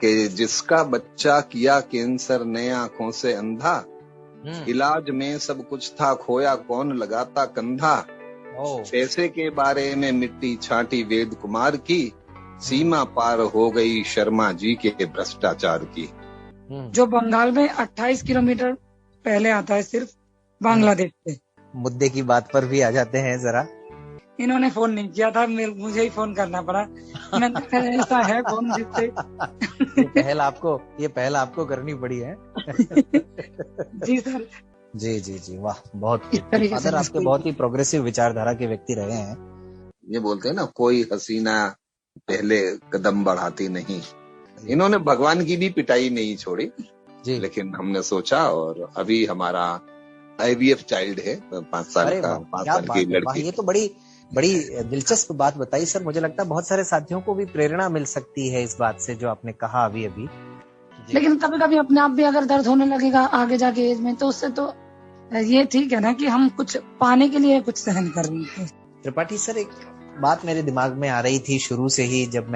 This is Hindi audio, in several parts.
कि जिसका बच्चा किया कैंसर ने आंखों से अंधा, इलाज में सब कुछ था खोया कौन लगाता कंधा। पैसे के बारे में मिट्टी छाटी वेद कुमार की, सीमा पार हो गई शर्मा जी के भ्रष्टाचार की। जो बंगाल में 28 किलोमीटर पहले आता है सिर्फ बांग्लादेश से। मुद्दे की बात पर भी आ जाते हैं जरा। इन्होंने फोन नहीं किया था, मुझे ही फोन करना पड़ा। मैंने ऐसा है फोन जिससे ये पहल आपको करनी पड़ी है। जी सर। जी वाह, बहुत अगर आपके बहुत ही प्रोग्रेसिव विचारधारा के व्यक्ति रहे हैं। ये बोलते हैं ना, कोई हसीना पहले कदम बढ़ाती नहीं। इन्होंने भगवान की भी पिटाई नहीं छोड़ी जी। लेकिन हमने सोचा, और अभी हमारा IVF चाइल्ड है 5 साल का, 5 साल की लड़की। ये तो बड़ी दिलचस्प बात बताई सर। मुझे लगता है बहुत सारे साथियों को भी प्रेरणा मिल सकती है इस बात से जो आपने कहा अभी। लेकिन कभी कभी अपने आप भी अगर दर्द होने लगेगा आगे जाके एज में, तो उससे तो ये ठीक है ना कि हम कुछ पाने के लिए कुछ सहन कर रहे हैं। त्रिपाठी सर, एक बात मेरे दिमाग में आ रही थी शुरू से ही, जब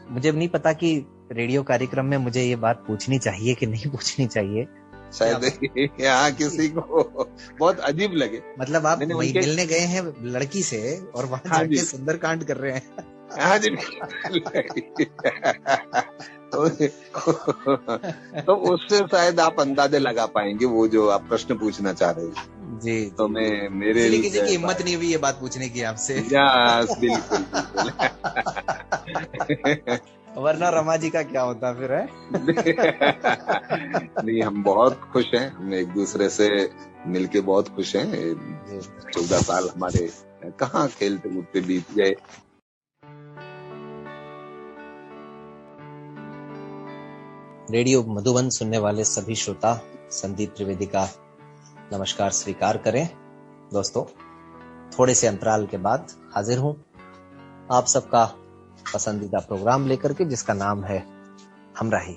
मुझे नहीं पता कि रेडियो कार्यक्रम में मुझे ये बात पूछनी चाहिए कि नहीं पूछनी चाहिए। शायद यहाँ किसी को बहुत अजीब लगे। मतलब आप मिलने गए हैं लड़की से और वहाँ जाके सुंदरकांड कर रहे हैं। हाँ जी। तो उससे शायद आप अंदाजा लगा पाएंगे वो जो आप प्रश्न पूछना चाह रहे हैं जी। तो मैं मेरे किसी की हिम्मत नहीं हुई ये बात पूछने की आपसे। बिल्कुल। वरना रमा जी का क्या होता फिर है? नहीं, हम बहुत खुश हैं, हम एक दूसरे से मिलके बहुत खुश हैं। 14 साल हमारे कहाँ खेलते कूदते बीत गए। रेडियो मधुबन सुनने वाले सभी श्रोता संदीप त्रिवेदी का नमस्कार स्वीकार करें। दोस्तों, थोड़े से अंतराल के बाद हाजिर हूं आप सबका पसंदीदा प्रोग्राम लेकर के, जिसका नाम है हमराही।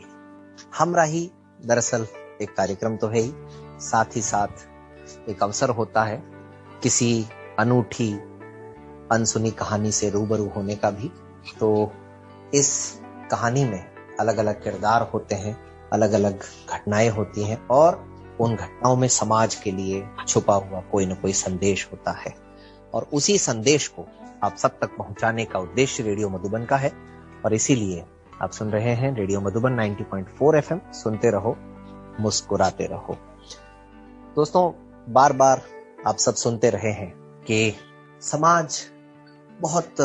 हमराही दरअसल एक कार्यक्रम तो है ही, साथ ही साथ एक अवसर होता है किसी अनूठी अनसुनी कहानी से रूबरू होने का भी। तो इस कहानी में अलग अलग किरदार होते हैं, अलग अलग घटनाएं होती हैं, और उन घटनाओं में समाज के लिए छुपा हुआ कोई न कोई संदेश होता है, और उसी संदेश को आप सब तक पहुंचाने का उद्देश्य रेडियो मधुबन का है। और इसीलिए आप सुन रहे हैं रेडियो मधुबन 90.4 FM। सुनते रहो, मुस्कुराते रहो। दोस्तों, बार बार आप सब सुनते रहे हैं कि समाज बहुत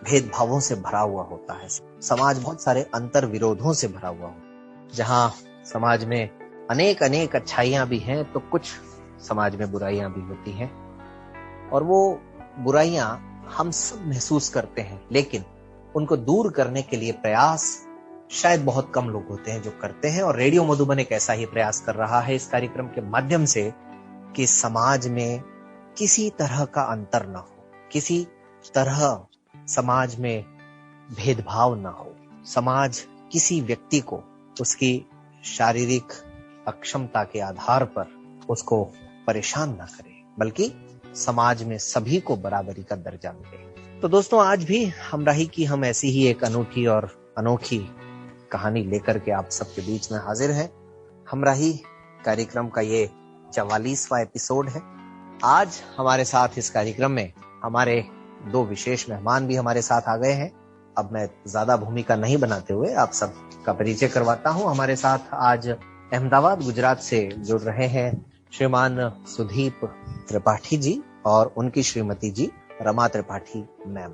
भेदभावों से भरा हुआ होता है, समाज बहुत सारे अंतर विरोधों से भरा हुआ हो। जहां समाज में अनेक अनेक अच्छाइयां भी हैं, तो कुछ समाज में बुराइयां भी होती हैं, और वो बुराइयां हम सब महसूस करते हैं, लेकिन उनको दूर करने के लिए प्रयास शायद बहुत कम लोग होते हैं जो करते हैं। और रेडियो मधुबन एक ऐसा ही प्रयास कर रहा है इस कार्यक्रम के माध्यम से कि समाज में किसी तरह का अंतर ना हो, किसी तरह समाज में भेदभाव ना हो, समाज किसी व्यक्ति को उसकी शारीरिक अक्षमता के आधार पर उसको परेशान ना करे, बल्कि समाज में सभी को बराबरी का दर्जा मिले। तो दोस्तों, आज भी हमराही की हम ऐसी ही एक अनूठी और अनोखी कहानी लेकर के आप सबके बीच में हाजिर हैं। हमराही कार्यक्रम का ये 44वां एपिसोड है। आज हमारे साथ इस कार्यक्रम में हमारे 2 विशेष मेहमान भी हमारे साथ आ गए हैं। अब मैं ज्यादा भूमिका नहीं बनाते हुए आप सब का परिचय करवाता हूं। हमारे साथ आज अहमदाबाद गुजरात से जुड़ रहे हैं श्रीमान सुदीप त्रिपाठी जी और उनकी श्रीमती जी रमा त्रिपाठी मैम।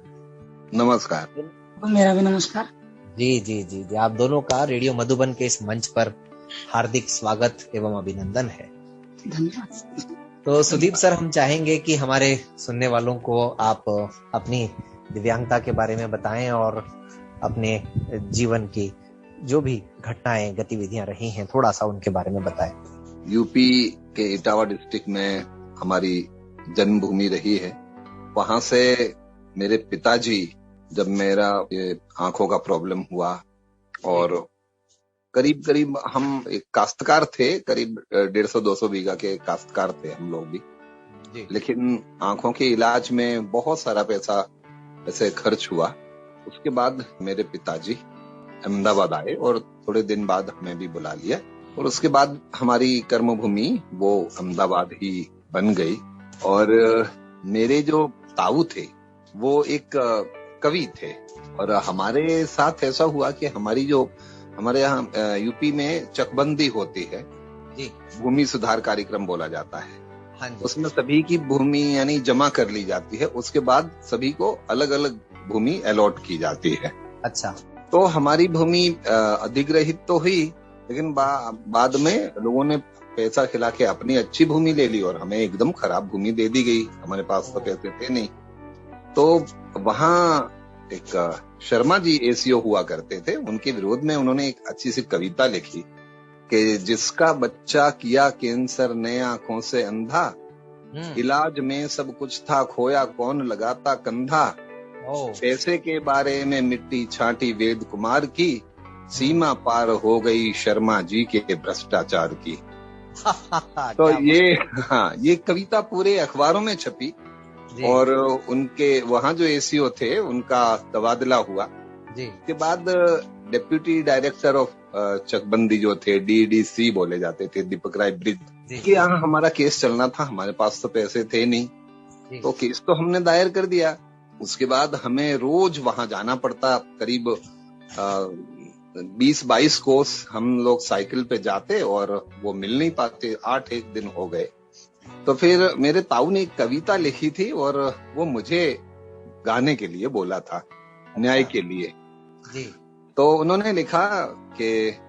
नमस्कार। मेरा भी नमस्कार। जी, आप दोनों का रेडियो मधुबन के इस मंच पर हार्दिक स्वागत एवं अभिनंदन है। धन्यवाद। तो सुदीप सर, हम चाहेंगे कि हमारे सुनने वालों को आप अपनी दिव्यांगता के बारे में बताएं और अपने जीवन की जो भी घटनाएं गतिविधियां रही हैं थोड़ा सा उनके बारे में बताएं। यूपी के इटावा डिस्ट्रिक्ट में हमारी जन्मभूमि रही है। वहां से मेरे पिताजी, जब मेरा ये आंखों का प्रॉब्लम हुआ, और करीब हम एक काश्तकार थे, करीब 150-200 बीघा के काश्तकार थे हम लोग भी, लेकिन आंखों के इलाज में बहुत सारा पैसा ऐसे खर्च हुआ। उसके बाद मेरे पिताजी अहमदाबाद आए और थोड़े दिन बाद हमें भी बुला लिया और उसके बाद हमारी कर्मभूमि वो अहमदाबाद ही बन गई। और मेरे जो ताऊ थे वो एक कवि थे और हमारे साथ ऐसा हुआ कि हमारे यहाँ यूपी में चकबंदी होती है जी, भूमि सुधार कार्यक्रम बोला जाता है। हाँ जी। उसमें सभी की भूमि यानी जमा कर ली जाती है, उसके बाद सभी को अलग अलग भूमि अलॉट की जाती है। अच्छा। तो हमारी भूमि अधिग्रहित तो हुई, लेकिन बाद में लोगों ने पैसा खिला के अपनी अच्छी भूमि ले ली और हमें एकदम खराब भूमि दे दी गई। हमारे पास तो पैसे थे नहीं। तो वहाँ एक शर्मा जी एसीओ हुआ करते थे, उनके विरोध में उन्होंने एक अच्छी सी कविता लिखी कि जिसका बच्चा किया कैंसर ने आंखों से अंधा, इलाज में सब कुछ था खोया कौन लगाता कंधा, पैसे के बारे में मिट्टी छाटी वेद कुमार की, सीमा पार हो गई शर्मा जी के भ्रष्टाचार की। तो ये कविता पूरे अखबारों में छपी और उनके वहाँ जो एसीओ थे उनका तबादला हुआ। के बाद डिप्यूटी डायरेक्टर ऑफ चकबंदी जो थे, डीडीसी बोले जाते थे, दीपक राय ब्रिज, के यहाँ हमारा केस चलना था। हमारे पास तो पैसे थे नहीं, तो केस तो हमने दायर कर दिया। उसके बाद हमें रोज वहां जाना पड़ता, करीब 20-22 कोस हम लोग साइकिल पे जाते और वो मिल नहीं पाते। 8 दिन हो गए। तो फिर मेरे ताऊ ने एक कविता लिखी थी और वो मुझे गाने के लिए बोला था, न्याय के लिए जी। तो उन्होंने लिखा कि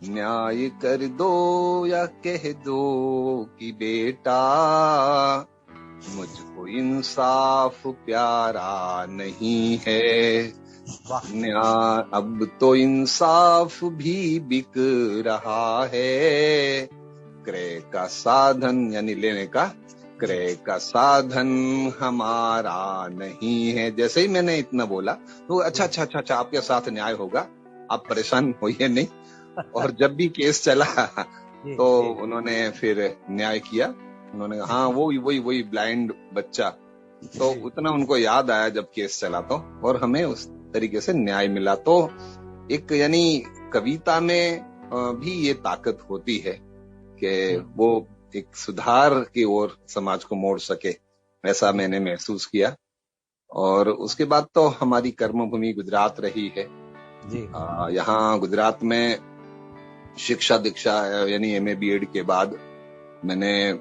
न्याय कर दो या कह दो कि बेटा, मुझको इंसाफ प्यारा नहीं है। अब तो इंसाफ भी बिक रहा है, क्रय का साधन यानी लेने का, क्रय का साधन हमारा नहीं है। जैसे ही मैंने इतना बोला तो अच्छा आपके साथ न्याय होगा, आप परेशान होइए नहीं। और जब भी केस चला तो उन्होंने फिर न्याय किया। उन्होंने हाँ वही ब्लाइंड बच्चा, तो उतना उनको याद आया जब केस चला तो, और हमें उस तरीके से न्याय मिला। तो एक यानी कविता में भी ये ताकत होती है कि वो एक सुधार की ओर समाज को मोड़ सके, ऐसा मैंने महसूस किया। और उसके बाद तो हमारी कर्मभूमि गुजरात रही है जी। यहाँ गुजरात में शिक्षा दीक्षा यानी MA BEd के बाद मैंने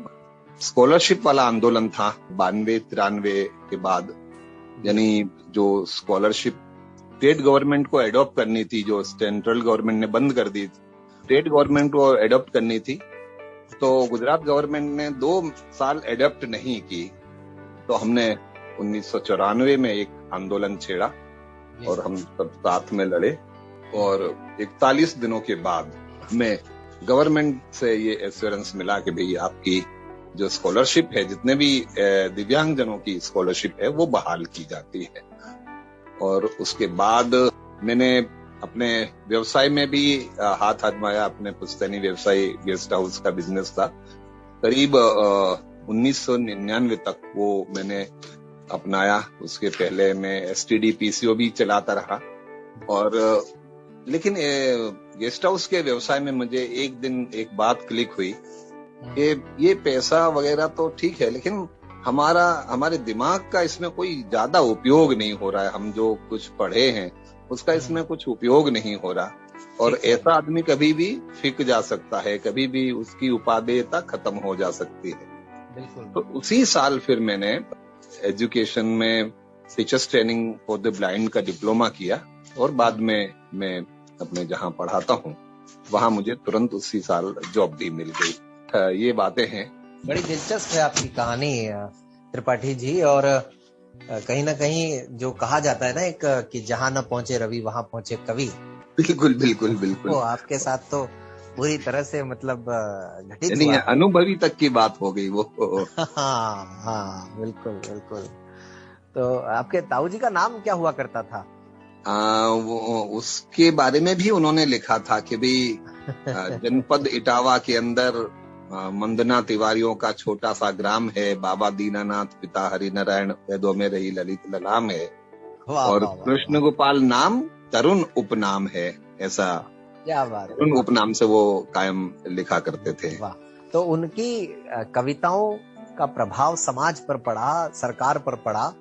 स्कॉलरशिप वाला आंदोलन था 92-93 के बाद, यानी जो स्कॉलरशिप स्टेट गवर्नमेंट को एडॉप्ट करनी थी, जो सेंट्रल गवर्नमेंट ने बंद कर दी, स्टेट गवर्नमेंट को एडॉप्ट करनी थी, तो गुजरात गवर्नमेंट ने 2 साल एडॉप्ट नहीं की। तो हमने 1994 में एक आंदोलन छेड़ा और हम सब साथ में लड़े और 41 दिनों के बाद हमें गवर्नमेंट से ये एश्योरेंस मिला कि भाई आपकी जो स्कॉलरशिप है, जितने भी दिव्यांग जनों की स्कॉलरशिप है, वो बहाल की जाती है। और उसके बाद मैंने अपने व्यवसाय में भी हाथ आजमाया। अपने पुश्तैनी व्यवसाय गेस्ट हाउस का बिजनेस था, करीब 1999 तक वो मैंने अपनाया। उसके पहले मैं STD PCO भी चलाता रहा। और लेकिन गेस्ट हाउस के व्यवसाय में मुझे एक दिन एक बात क्लिक हुई कि ये पैसा वगैरह तो ठीक है, लेकिन हमारे दिमाग का इसमें कोई ज्यादा उपयोग नहीं हो रहा है। हम जो कुछ पढ़े हैं उसका इसमें कुछ उपयोग नहीं हो रहा। और ऐसा आदमी कभी भी फिक जा सकता है, कभी भी उसकी उपादेयता खत्म हो जा सकती है। बिल्कुल। तो उसी साल फिर मैंने एजुकेशन में teachers training for the blind का डिप्लोमा किया और बाद में मैं अपने जहाँ पढ़ाता हूँ वहाँ मुझे तुरंत उसी साल जॉब भी मिल गई। ये बातें हैं। बड़ी दिलचस्प है आपकी कहानी त्रिपाठी जी। और कहीं ना कहीं जो कहा जाता है ना एक कि जहाँ न पहुंचे रवि वहां पहुंचे कवि। बिल्कुल बिल्कुल बिल्कुल। तो आपके साथ तो पूरी तरह से मतलब घटित हुआ। अनुभवी तक की बात हो गई वो। हाँ बिल्कुल बिल्कुल। तो आपके ताऊ जी का नाम क्या हुआ करता था? वो उसके बारे में भी उन्होंने लिखा था कि भाई जनपद इटावा के अंदर मंदना तिवारियों का छोटा सा ग्राम है, बाबा दीनानाथ पिता हरिनारायण वेदों में रही ललित ललाम है, और कृष्ण गोपाल नाम तरुण उपनाम है, ऐसा क्या बात है, तरुण उपनाम से वो कायम लिखा करते थे। वाह। तो उनकी कविताओं का प्रभाव समाज पर पड़ा, सरकार पर पड़ा और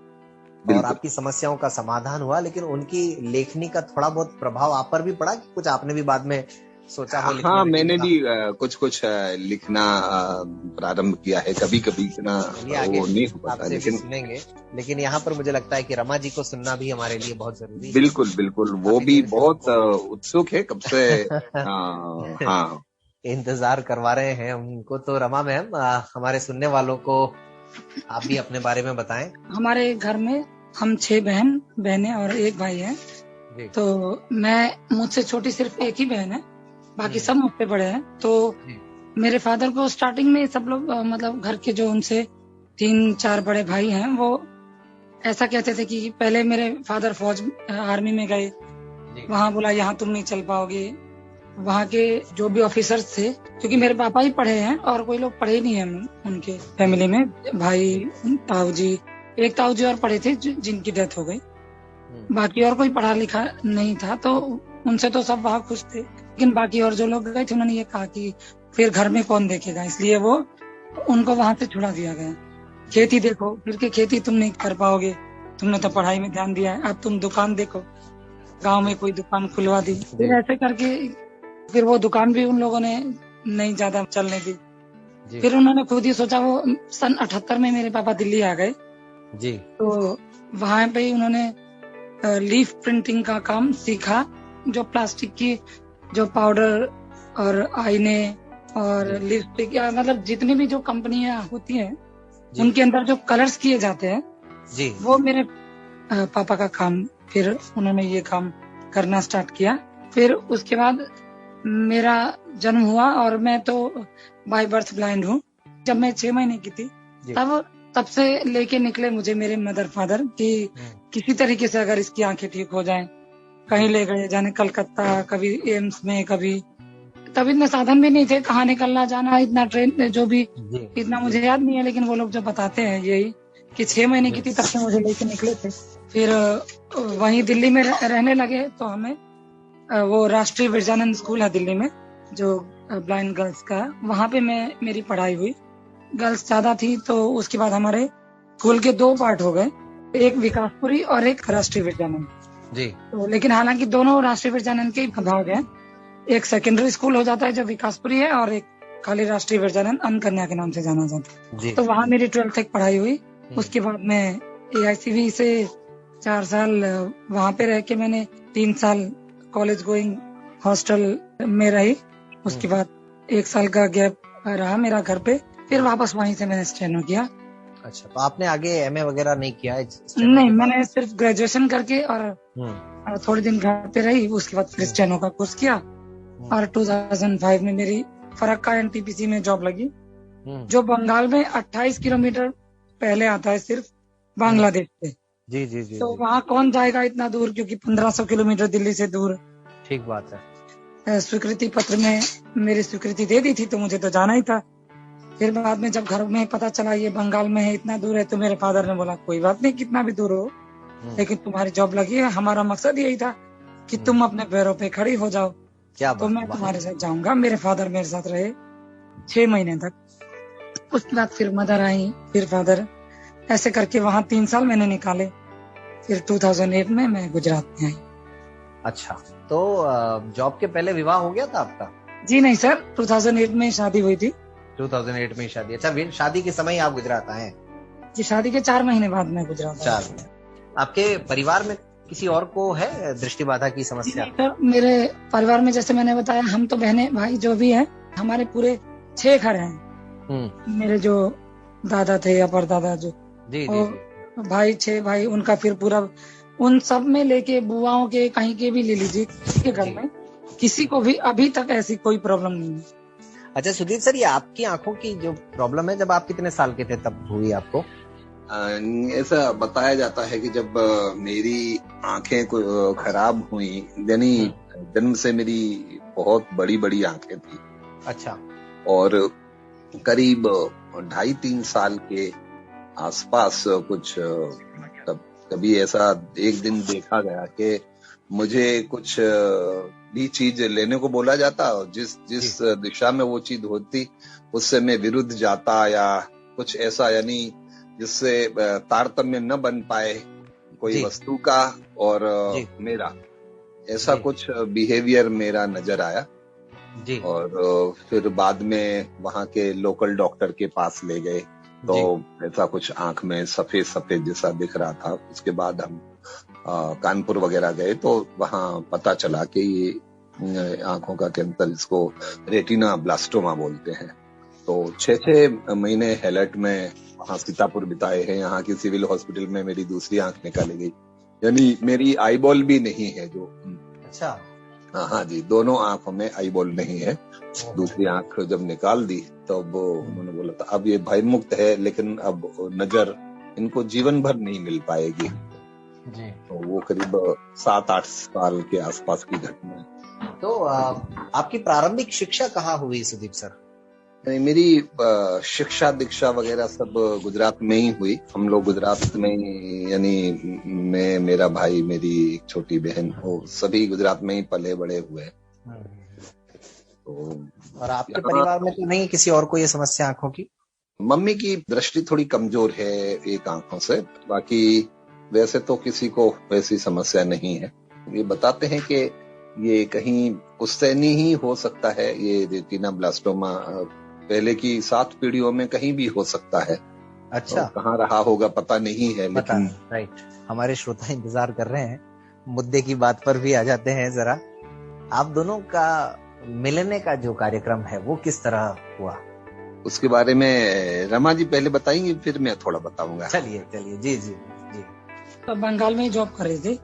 बिल्कुल। आपकी समस्याओं का समाधान हुआ, लेकिन उनकी लेखनी का थोड़ा बहुत प्रभाव आप पर भी पड़ा कि कुछ आपने भी बाद में सोचा हो लिखने हाँ, में? मैंने भी कुछ लिखना प्रारंभ किया है। कभी कभी इतना आगे वो नहीं हो पाता, आपसे भी लेकिन सुनेंगे। लेकिन यहाँ पर मुझे लगता है कि रमा जी को सुनना भी हमारे लिए बहुत जरूरी है। बिल्कुल बिल्कुल, वो भी बहुत उत्सुक है कब से। हाँ, इंतजार करवा रहे हैं उनको। तो रमा मैम, हमारे सुनने वालों को आप भी अपने बारे में बताएं। हमारे घर में हम 6 बहनें और 1 भाई है। तो मुझसे छोटी सिर्फ एक ही बहन है, बाकी सब मुझसे बड़े हैं। तो मेरे फादर को स्टार्टिंग में सब लोग मतलब घर के जो उनसे 3-4 बड़े भाई हैं, वो ऐसा कहते थे कि पहले मेरे फादर फौज आर्मी में गए, वहाँ बोला यहाँ तुम नहीं चल पाओगे। वहाँ के जो भी ऑफिसर्स थे, क्योंकि मेरे पापा ही पढ़े हैं और कोई लोग पढ़े नहीं हैं उनके फैमिली में, भाई ताऊ जी, एक ताऊ जी और पढ़े थे जिनकी डेथ हो गई, बाकी और कोई पढ़ा लिखा नहीं था। तो उनसे तो सब वहाँ खुश थे, लेकिन बाकी और जो लोग गए थे उन्होंने ये कहा कि फिर घर में कौन देखेगा, इसलिए वो उनको वहाँ से छुड़ा दिया गया। खेती देखो, फिर के खेती तुम नहीं कर पाओगे, तुमने तो पढ़ाई में ध्यान दिया है, अब तुम दुकान देखो। गांव में कोई दुकान खुलवा दी। फिर ऐसे करके फिर वो दुकान भी उन लोगों ने नहीं ज्यादा चलने दी। फिर उन्होंने खुद ही सोचा, वो सन 78 में मेरे पापा दिल्ली आ गए जी। तो वहाँ पे ही उन्होंने लीफ प्रिंटिंग का काम सीखा, जो प्लास्टिक की जो पाउडर और आईने और लिपस्टिक या मतलब जितनी भी जो कंपनियां होती हैं उनके अंदर जो कलर्स किए जाते हैं जी, वो मेरे पापा का काम। फिर उन्होंने ये काम करना स्टार्ट किया। फिर उसके बाद मेरा जन्म हुआ और मैं तो बाय बर्थ ब्लाइंड हूँ। जब मैं 6 महीने की थी तब से लेके निकले मुझे मेरे मदर फादर कि किसी तरीके से अगर इसकी आंखें ठीक हो जाएं। कहीं ले गए, जाने कलकत्ता, कभी एम्स में, कभी तब इतने साधन भी नहीं थे, कहाँ निकलना जाना, इतना ट्रेन जो भी इतना मुझे याद नहीं है, लेकिन वो लोग जो बताते हैं यही कि 6 महीने की थी तब से मुझे लेके निकले थे। फिर वहीं दिल्ली में रहने लगे। तो हमें वो राष्ट्रीय विरजानंद स्कूल है दिल्ली में, जो ब्लाइंड गर्ल्स का, वहाँ पे मेरी पढ़ाई हुई। गर्ल्स ज्यादा थी तो उसके बाद हमारे स्कूल के 2 पार्ट हो गए, एक विकासपुरी और एक राष्ट्रीय विरजानंद जी। तो लेकिन हालांकि दोनों राष्ट्रीय विरजानंद के भाग हैं। एक सेकेंडरी स्कूल हो जाता है जो विकासपुरी है, और एक खाली राष्ट्रीय विरजानंद अन्नकन्या के नाम से जाना जाता है। तो वहाँ मेरी 12th तक पढ़ाई हुई। उसके बाद मैं AICV से 4 साल वहाँ पे रह के मैंने 3 साल कॉलेज गोइंग हॉस्टल में रही। उसके बाद 1 साल का गैप रहा मेरा घर पे, फिर वापस वहीं से मैंने स्टेनो किया। अच्छा, तो आपने आगे MA वगैरह नहीं किया है? नहीं, मैंने सिर्फ ग्रेजुएशन करके और थोड़े दिन घर पे रही। उसके बाद फिर स्टेनो का कोर्स किया और 2005 में मेरी फरक्का NTPC में जॉब लगी, जो बंगाल में 28 किलोमीटर पहले आता है, सिर्फ बांग्लादेश से। जी जी जी। तो वहाँ कौन जाएगा इतना दूर, क्योंकि 1500 किलोमीटर दिल्ली से दूर। ठीक बात है। स्वीकृति पत्र में मेरी स्वीकृति दे दी थी तो मुझे तो जाना ही था। फिर बाद में जब घर में पता चला ये बंगाल में है, इतना दूर है, तो मेरे फादर ने बोला कोई बात नहीं, कितना भी दूर हो, लेकिन तुम्हारी जॉब लगी है। हमारा मकसद यही था कि तुम अपने पैरों पे खड़ी हो जाओ। क्या तो मैं तुम्हारे साथ जाऊंगा। मेरे फादर मेरे साथ रहे 6 महीने तक। उसके बाद फिर मदर आई, फिर फादर, ऐसे करके वहाँ 3 साल मैंने निकाले। फिर 2008 में मैं गुजरात में आई। अच्छा, तो जॉब के पहले विवाह हो गया था आपका? जी नहीं सर, 2008 में शादी हुई थी। 2008 में शादी। अच्छा, शादी के समय आप गुजरात आए? जी, शादी के 4 महीने बाद मैं गुजरात आया। 4 महीने। आपके परिवार में किसी और को है दृष्टिबाधा की समस्या? सर, मेरे परिवार में जैसे मैंने बताया, हम तो बहने भाई जो भी है, हमारे पूरे 6 घर हैं। मेरे जो दादा थे या परदादा जो जी, भाई 6 भाई, उनका फिर पूरा उन सब में लेके बुआओं के कहीं के भी ले लीजिए, के घर में किसी को भी अभी तक ऐसी कोई प्रॉब्लम नहीं है। अच्छा सुदीप सर, ये आपकी आंखों की जो प्रॉब्लम है, जब आप कितने साल के थे तब हुई आपको? ऐसा बताया जाता है कि जब मेरी आंखें खराब हुई, यानी जन्म से मेरी बहुत बड़ी बड़ी आंखें थी। अच्छा। और करीब 2.5-3 साल के आसपास कुछ, तब कभी ऐसा एक दिन देखा गया कि मुझे कुछ भी चीज लेने को बोला जाता, जिस दिशा में वो चीज होती उससे मैं विरुद्ध जाता या कुछ ऐसा, यानी जिससे तारतम्य न बन पाए कोई वस्तु का और मेरा, ऐसा कुछ बिहेवियर मेरा नजर आया जी। और फिर बाद में वहां के लोकल डॉक्टर के पास ले गए तो ऐसा कुछ आंख में सफेद सफेद जैसा दिख रहा था। उसके बाद हम कानपुर वगैरह गए तो वहां पता चला कि ये आंखों का कैंसर, इसको रेटिना ब्लास्टोमा बोलते हैं। तो 6 महीने हेलट में वहां सीतापुर बिताए हैं। यहाँ की सिविल हॉस्पिटल में मेरी दूसरी आंख निकाली गई, यानी मेरी आईबॉल भी नहीं है जो। अच्छा। हाँ जी, दोनों आंखों में आईबॉल नहीं है। दूसरी आंख जब निकाल दी तो अब उन्होंने बोला था अब ये भय मुक्त है, लेकिन अब नजर इनको जीवन भर नहीं मिल पाएगी जी। तो वो करीब 7-8 साल के आसपास की घटना है। तो आपकी प्रारंभिक शिक्षा कहाँ हुई सुदीप सर? मेरी शिक्षा दीक्षा वगैरह सब गुजरात में ही हुई। हम लोग गुजरात में, यानी मैं, मेरा भाई, मेरी एक छोटी बहन, वो सभी गुजरात में ही पले बड़े हुए। तो और आपके परिवार में तो नहीं किसी और को ये समस्या आंखों की? मम्मी की दृष्टि थोड़ी कमजोर है एक आंखों से, बाकी वैसे तो किसी को वैसी समस्या नहीं है। ये बताते हैं कि ये कहीं उससे नहीं हो सकता है, ये रेटिना ब्लास्टोमा पहले की 7 पीढ़ियों में कहीं भी हो सकता है। अच्छा। तो कहाँ रहा होगा पता नहीं है, लेकिन राइट। हमारे श्रोता इंतजार कर रहे हैं, मुद्दे की बात पर भी आ जाते हैं जरा। आप दोनों का मिलने का जो कार्यक्रम है वो किस तरह हुआ? उसके बारे में रमा जी पहले बताएंगे, फिर मैं थोड़ा बताऊंगा। चलिए जी जी जी। तो बंगाल में ही जॉब कर रहे थे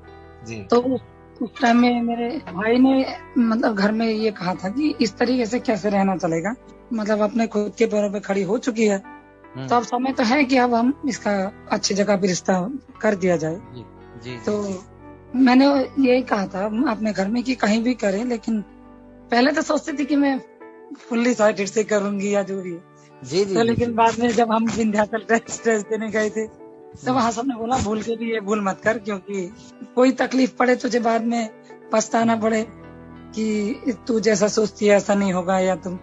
जी। तो उस टाइम में मेरे भाई ने मतलब घर में ये कहा था कि इस तरीके से कैसे रहना चलेगा, मतलब अपने खुद के पैरों पे खड़ी हो चुकी है तो अब समय तो है कि अब हम इसका अच्छी जगह पे रिश्ता कर दिया जाए जी, जी, तो जी। मैंने यही कहा था अपने घर में कि कहीं भी करें, लेकिन पहले तो सोचती थी कि मैं फुल्ली साइटेड से करूंगी या जो भी जी, जी, तो लेकिन बाद में जब हम विंध्याचल टेस्ट देने गए थे तो वहाँ सबने बोला भूल के भी ये भूल मत कर, क्योंकि कोई तकलीफ पड़े तुझे बाद में पछताना पड़े कि तू जैसा सोचती है ऐसा नहीं होगा या तुम।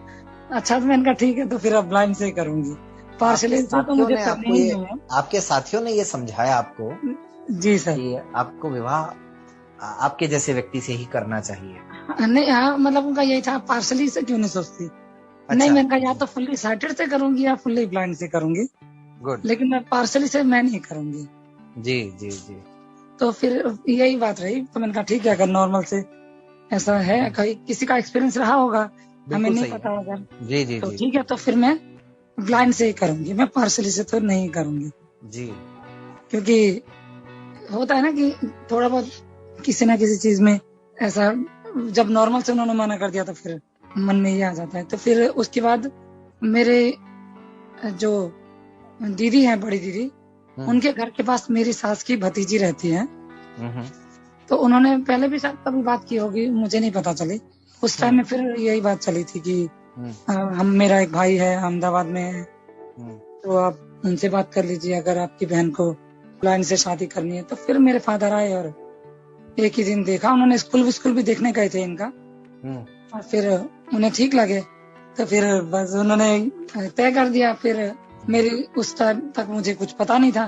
अच्छा, तो मैंने कहा ठीक है, तो फिर अब ब्लाइंड से करूंगी। पार्शली तो मुझे करनी ही नहीं है। आपके साथियों ने ये समझाया आपको? जी सर। कि आपको विवाह आपके जैसे व्यक्ति से ही करना चाहिए? नहीं, हाँ, मतलब उनका यही था, पार्शली से क्यों नहीं सोचती। अच्छा। नहीं, मैंने कहा या तो फुल्ली साइटेड से करूंगी या फुल्ली ब्लाइंड से करूंगी, लेकिन मैं पार्शली से मैं नहीं करूंगी जी जी जी। तो फिर यही बात रही, तो मैंने कहा ठीक है, अगर नॉर्मल से ऐसा है, किसी का एक्सपीरियंस रहा होगा, हमें नहीं पता होगा जी जी, तो ठीक है, तो फिर मैं ब्लाइंड से ही करूंगी, मैं पार्शली से तो नहीं करूंगी जी। क्योंकि होता है ना कि थोड़ा बहुत किसी ना किसी चीज में ऐसा, जब नॉर्मल से उन्होंने मना कर दिया तो फिर मन में ये आ जाता है। तो फिर उसके बाद मेरे जो दीदी है, बड़ी दीदी, उनके घर के पास मेरी सास की भतीजी रहती है, तो उन्होंने पहले भी शायद कभी बात की होगी, मुझे नहीं पता चली। उस टाइम में फिर यही बात चली थी कि मेरा एक भाई है अहमदाबाद में है, तो आप उनसे बात कर लीजिए अगर आपकी बहन को ब्लाइंड से शादी करनी है। तो फिर मेरे फादर आए और एक ही दिन देखा, उन्होंने स्कूल भी देखने गए थे इनका, और फिर उन्हें ठीक लगे तो फिर बस उन्होंने तय कर दिया। फिर मेरी उस टाइम तक मुझे कुछ पता नहीं था।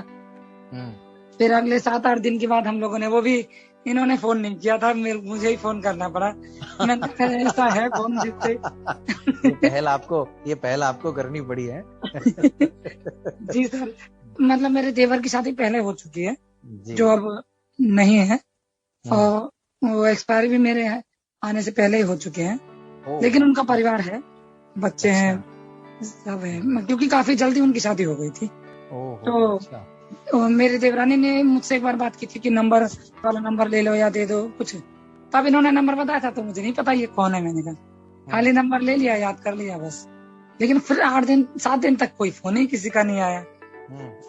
फिर अगले 7-8 दिन के बाद हम लोगों ने, वो भी इन्होंने फोन नहीं किया था, मुझे ही फोन करना पड़ा। मैंने ऐसा है फोन जिससे ये पहल आपको करनी पड़ी है जी सर। मतलब मेरे देवर की शादी पहले हो चुकी है जो अब नहीं है, और वो एक्सपायरी भी मेरे आने से पहले ही हो चुके हैं, लेकिन उनका परिवार है, बच्चे हैं, सब है, क्योंकि काफी जल्दी उनकी शादी हो गई थी। तो मेरी देवरानी ने मुझसे एक बार बात की थी कि नंबर वाला नंबर ले लो या दे दो कुछ, तब इन्होंने नंबर बताया था तो मुझे नहीं पता ये कौन है। मैंने कहा खाली नंबर ले लिया, याद कर लिया बस, लेकिन फिर 7 दिन तक कोई फोन ही किसी का नहीं आया।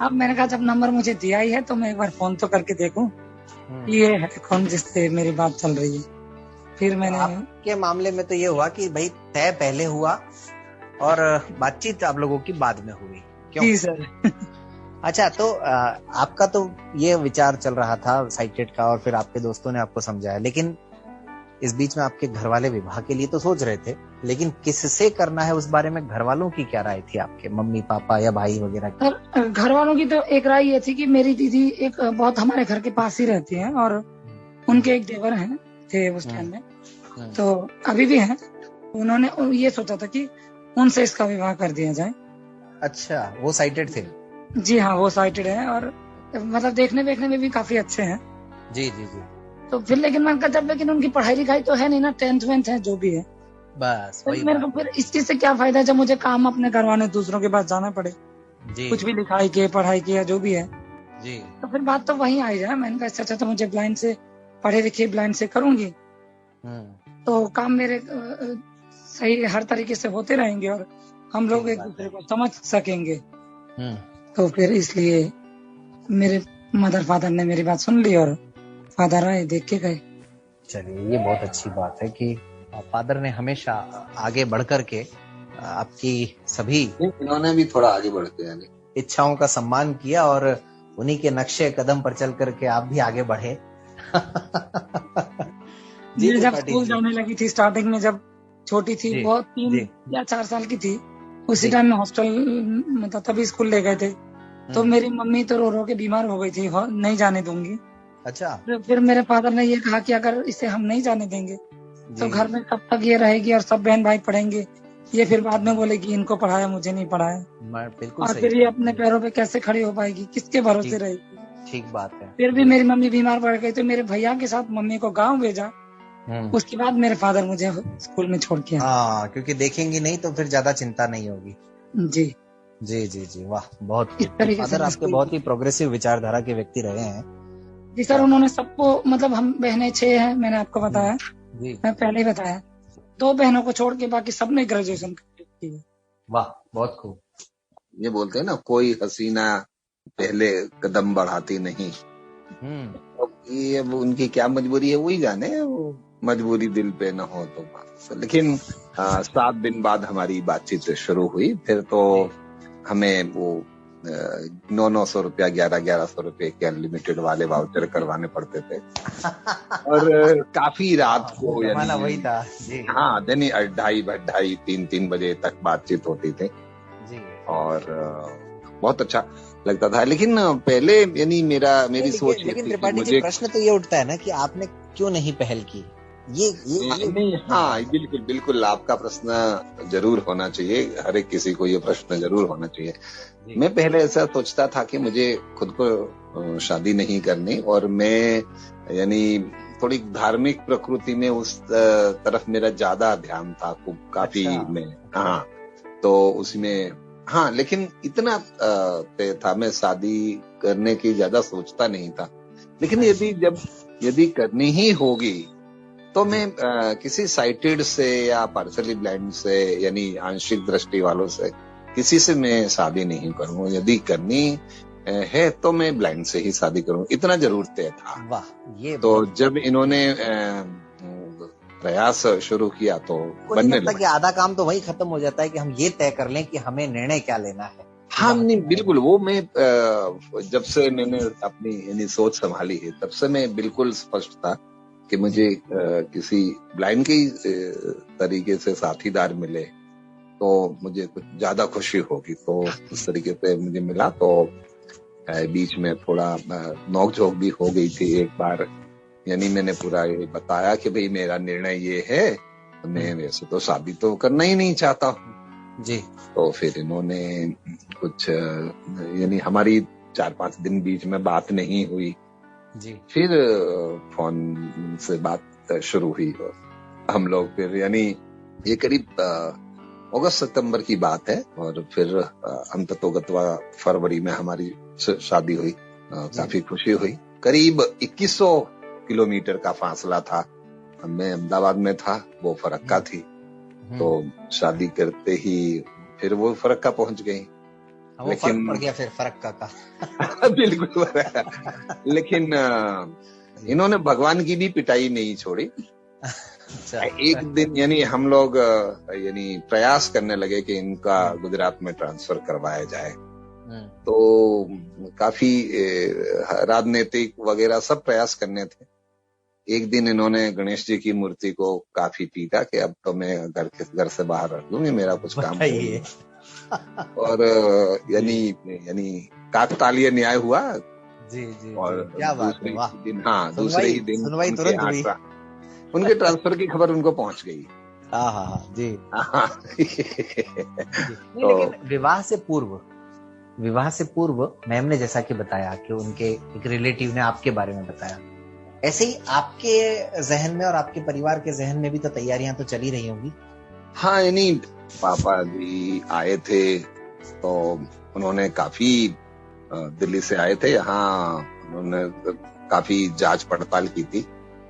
अब मैंने कहा जब नंबर मुझे दिया ही है तो मैं एक बार फोन तो करके देखूं ये है कौन जिससे मेरी बात चल रही है। फिर मैंने, आपके मामले में तो ये हुआ कि भाई तय पहले हुआ और बातचीत आप लोगों की बाद में हुई, क्यों? जी सर। अच्छा, तो आपका तो ये विचार चल रहा था साइटेड का, और फिर आपके दोस्तों ने आपको समझाया, लेकिन इस बीच में आपके घर वाले विवाह के लिए तो सोच रहे थे, लेकिन किससे करना है उस बारे में घर वालों की क्या राय थी, आपके मम्मी पापा या भाई वगैरह की? घर वालों की तो एक राय ये थी कि मेरी दीदी एक बहुत हमारे घर के पास ही रहती है, और उनके एक देवर हैं थे उस टाइम में, तो अभी भी हैं। उन्होंने ये सोचा था कि उनसे इसका विवाह कर दिया जाए। अच्छा, वो साइटेड थे? जी हाँ, वो साइटेड है, और मतलब देखने में भी काफी अच्छे हैं। जी जी जी। तो फिर लेकिन मैंने कहा जब, लेकिन उनकी पढ़ाई लिखाई तो है नहीं ना, 10th है जो भी है, बस तो मेरे को फिर इस चीज से क्या फायदा जब मुझे काम अपने करवाने दूसरों के पास जाना पड़े, कुछ भी लिखाई के पढ़ाई के या जो भी है जी। तो फिर बात तो वहीं आई जाए। मैंने कहा अच्छा तो मुझे ब्लाइंड से पढ़े लिखे ब्लाइंड से करूंगी तो काम मेरे सही हर तरीके से होते रहेंगे, और हम लोग एक दूसरे को समझ सकेंगे। तो फिर इसलिए मेरे मदर फादर ने मेरी बात सुन ली और फादर आए, देख के गए। चलिए, ये बहुत अच्छी बात है कि फादर ने हमेशा आगे बढ़ कर के आपकी सभी, इन्होंने भी थोड़ा आगे बढ़ते हैं, इच्छाओं का सम्मान किया, और उन्हीं के नक्शे कदम पर चल करके आप भी आगे बढ़े। जी, जब स्कूल जाने लगी थी स्टार्टिंग में, जब छोटी थी, बहुत 3 या 4 साल की थी, उसी टाइम में हॉस्टल मतलब तभी स्कूल ले गए थे, तो मेरी मम्मी तो रो रो के बीमार हो गई थी, नहीं जाने दूंगी। अच्छा। फिर मेरे फादर ने ये कहा कि अगर इसे हम नहीं जाने देंगे तो घर में कब तक ये रहेगी और सब बहन भाई पढ़ेंगे, ये फिर बाद में बोलेगी इनको पढ़ाया मुझे नहीं पढ़ाया, और फिर ये अपने पैरों पे कैसे खड़ी हो पाएगी, किसके भरोसे रहेगी। ठीक बात है। फिर भी मेरी मम्मी बीमार पड़ गई तो मेरे भैया के साथ मम्मी को गाँव भेजा, उसके बाद मेरे फादर मुझे स्कूल में छोड़ के, क्योंकि देखेंगे नहीं तो फिर ज्यादा चिंता नहीं होगी। जी जी जी जी, वाह, बहुत फादर आपके बहुत ही प्रोग्रेसिव विचारधारा के व्यक्ति रहे हैं। जी सर, उन्होंने सबको, मतलब हम बहनें 6 हैं, मैंने आपको बताया जी, मैं पहले ही बताया, 2 बहनों को छोड़ के बाकी सबने ग्रेजुएशन की है। वाह, बहुत खूब। ये बोलते हैं ना, कोई हसीना पहले कदम बढ़ाती नहीं। ये अब उनकी क्या मजबूरी है वही जाने, वो मजबूरी दिल पे न हो तो बात। लेकिन 7 दिन बाद हमारी बातचीत शुरू हुई, फिर तो हमें वो 900 रुपया 1100 रुपये के अनलिमिटेड वाले वाउचर करवाने पड़ते थे। और काफी रात को, यानी वही था जी। हाँ, यानी 2:30 3 बजे तक बातचीत होती थी जी, और बहुत अच्छा लगता था। लेकिन पहले यानी मेरी सोच, लेकिन त्रिपाठी जी, प्रश्न तो ये उठता है ना कि आपने क्यों नहीं पहल की? ये नहीं, हाँ, बिल्कुल आपका प्रश्न जरूर होना चाहिए, हर एक किसी को ये प्रश्न जरूर होना चाहिए। मैं पहले ऐसा सोचता था कि मुझे खुद को शादी नहीं करनी, और मैं यानी थोड़ी धार्मिक प्रकृति में उस तरफ मेरा ज्यादा ध्यान था, काफी। मैं हाँ, तो उसमें हाँ, लेकिन इतना तय था, मैं शादी करने की ज्यादा सोचता नहीं था। लेकिन यदि करनी ही होगी तो मैं किसी साइटेड से या पार्शली ब्लाइंड से, यानी आंशिक दृष्टि वालों से, किसी से मैं शादी नहीं करूंगा। यदि करनी है तो मैं ब्लाइंड से ही शादी करूंगा, इतना जरूर तय था। वाह, ये तो जब इन्होंने प्रयास शुरू किया तो बनने लगा। कि आधा काम तो वही खत्म हो जाता है कि हम ये तय कर लें कि हमें निर्णय क्या लेना है। हाँ, नहीं, बिल्कुल, वो मैं जब से मैंने अपनी यानी सोच संभाली है, तब से मैं बिल्कुल स्पष्ट था कि मुझे किसी ब्लाइंड के तरीके से साथीदार मिले तो मुझे कुछ ज्यादा खुशी होगी। तो उस तरीके से मुझे मिला, तो बीच में थोड़ा नोकझोंक भी हो गई थी एक बार, यानी मैंने पूरा ये बताया कि भाई मेरा निर्णय ये है, मैं वैसे तो शादी तो करना ही नहीं चाहता हूँ जी। तो फिर इन्होंने कुछ यानी हमारी 4-5 दिन बीच में बात नहीं हुई जी। फिर फोन से बात शुरू हुई, हम लोग फिर, यानी ये करीब अगस्त सितंबर की बात है, और फिर अंततोगत्वा फरवरी में हमारी शादी हुई। काफी खुशी हुई। करीब 2100 किलोमीटर का फासला था, मैं अहमदाबाद में था, वो फरक्का थी, तो शादी करते ही फिर वो फरक्का पहुंच गई। लेकिन पड़ गया फिर फरक्का का बिल्कुल। लेकिन इन्होंने भगवान की भी पिटाई नहीं छोड़ी। एक दिन यानी हम लोग यानी प्रयास करने लगे कि इनका गुजरात में ट्रांसफर करवाया जाए, तो काफी राजनीतिक वगैरह सब प्रयास करने थे। एक दिन इन्होंने गणेश जी की मूर्ति को काफी पीटा कि अब तो मैं घर से बाहर रख दूंगी, मेरा कुछ काम है। और यानी काकतालीय न्याय हुआ। जी और क्या बात है, वाह। दूसरे ही दिन सुनवाई तुरंत हुई। उनके ट्रांसफर की खबर उनको पहुंच गई। हाँ जी। तो लेकिन विवाह से पूर्व मैम ने जैसा कि बताया कि उनके एक रिलेटिव ने आपके बारे में बताया, ऐसे ही आपके जहन में और आपके परिवार के जहन में भी तो तैयारियां तो चली रही होंगी। हाँ, यानी पापा जी आए थे तो उन्होंने काफी दिल्ली से आए थे यहाँ, उन्होंने काफी जांच पड़ताल की थी,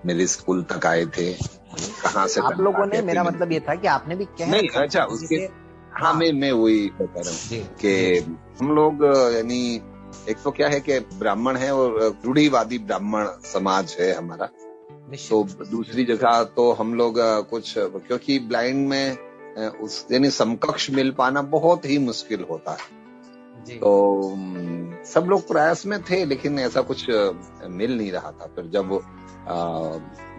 मेरे स्कूल तक आए थे, कहाँ से आप लोगों ने, मेरा मतलब ये था कि आपने भी कह नहीं, अच्छा उसके हाँ मैं वही बता रहा हूँ कि हम लोग यानी एक तो क्या है कि ब्राह्मण है और रूढ़िवादी ब्राह्मण समाज है हमारा, तो दूसरी जगह तो हम लोग कुछ, क्योंकि ब्लाइंड में उस यानी समकक्ष मिल पाना बहुत ही मुश्किल होता है, तो सब लोग प्रयास में थे लेकिन ऐसा कुछ मिल नहीं रहा था। फिर जब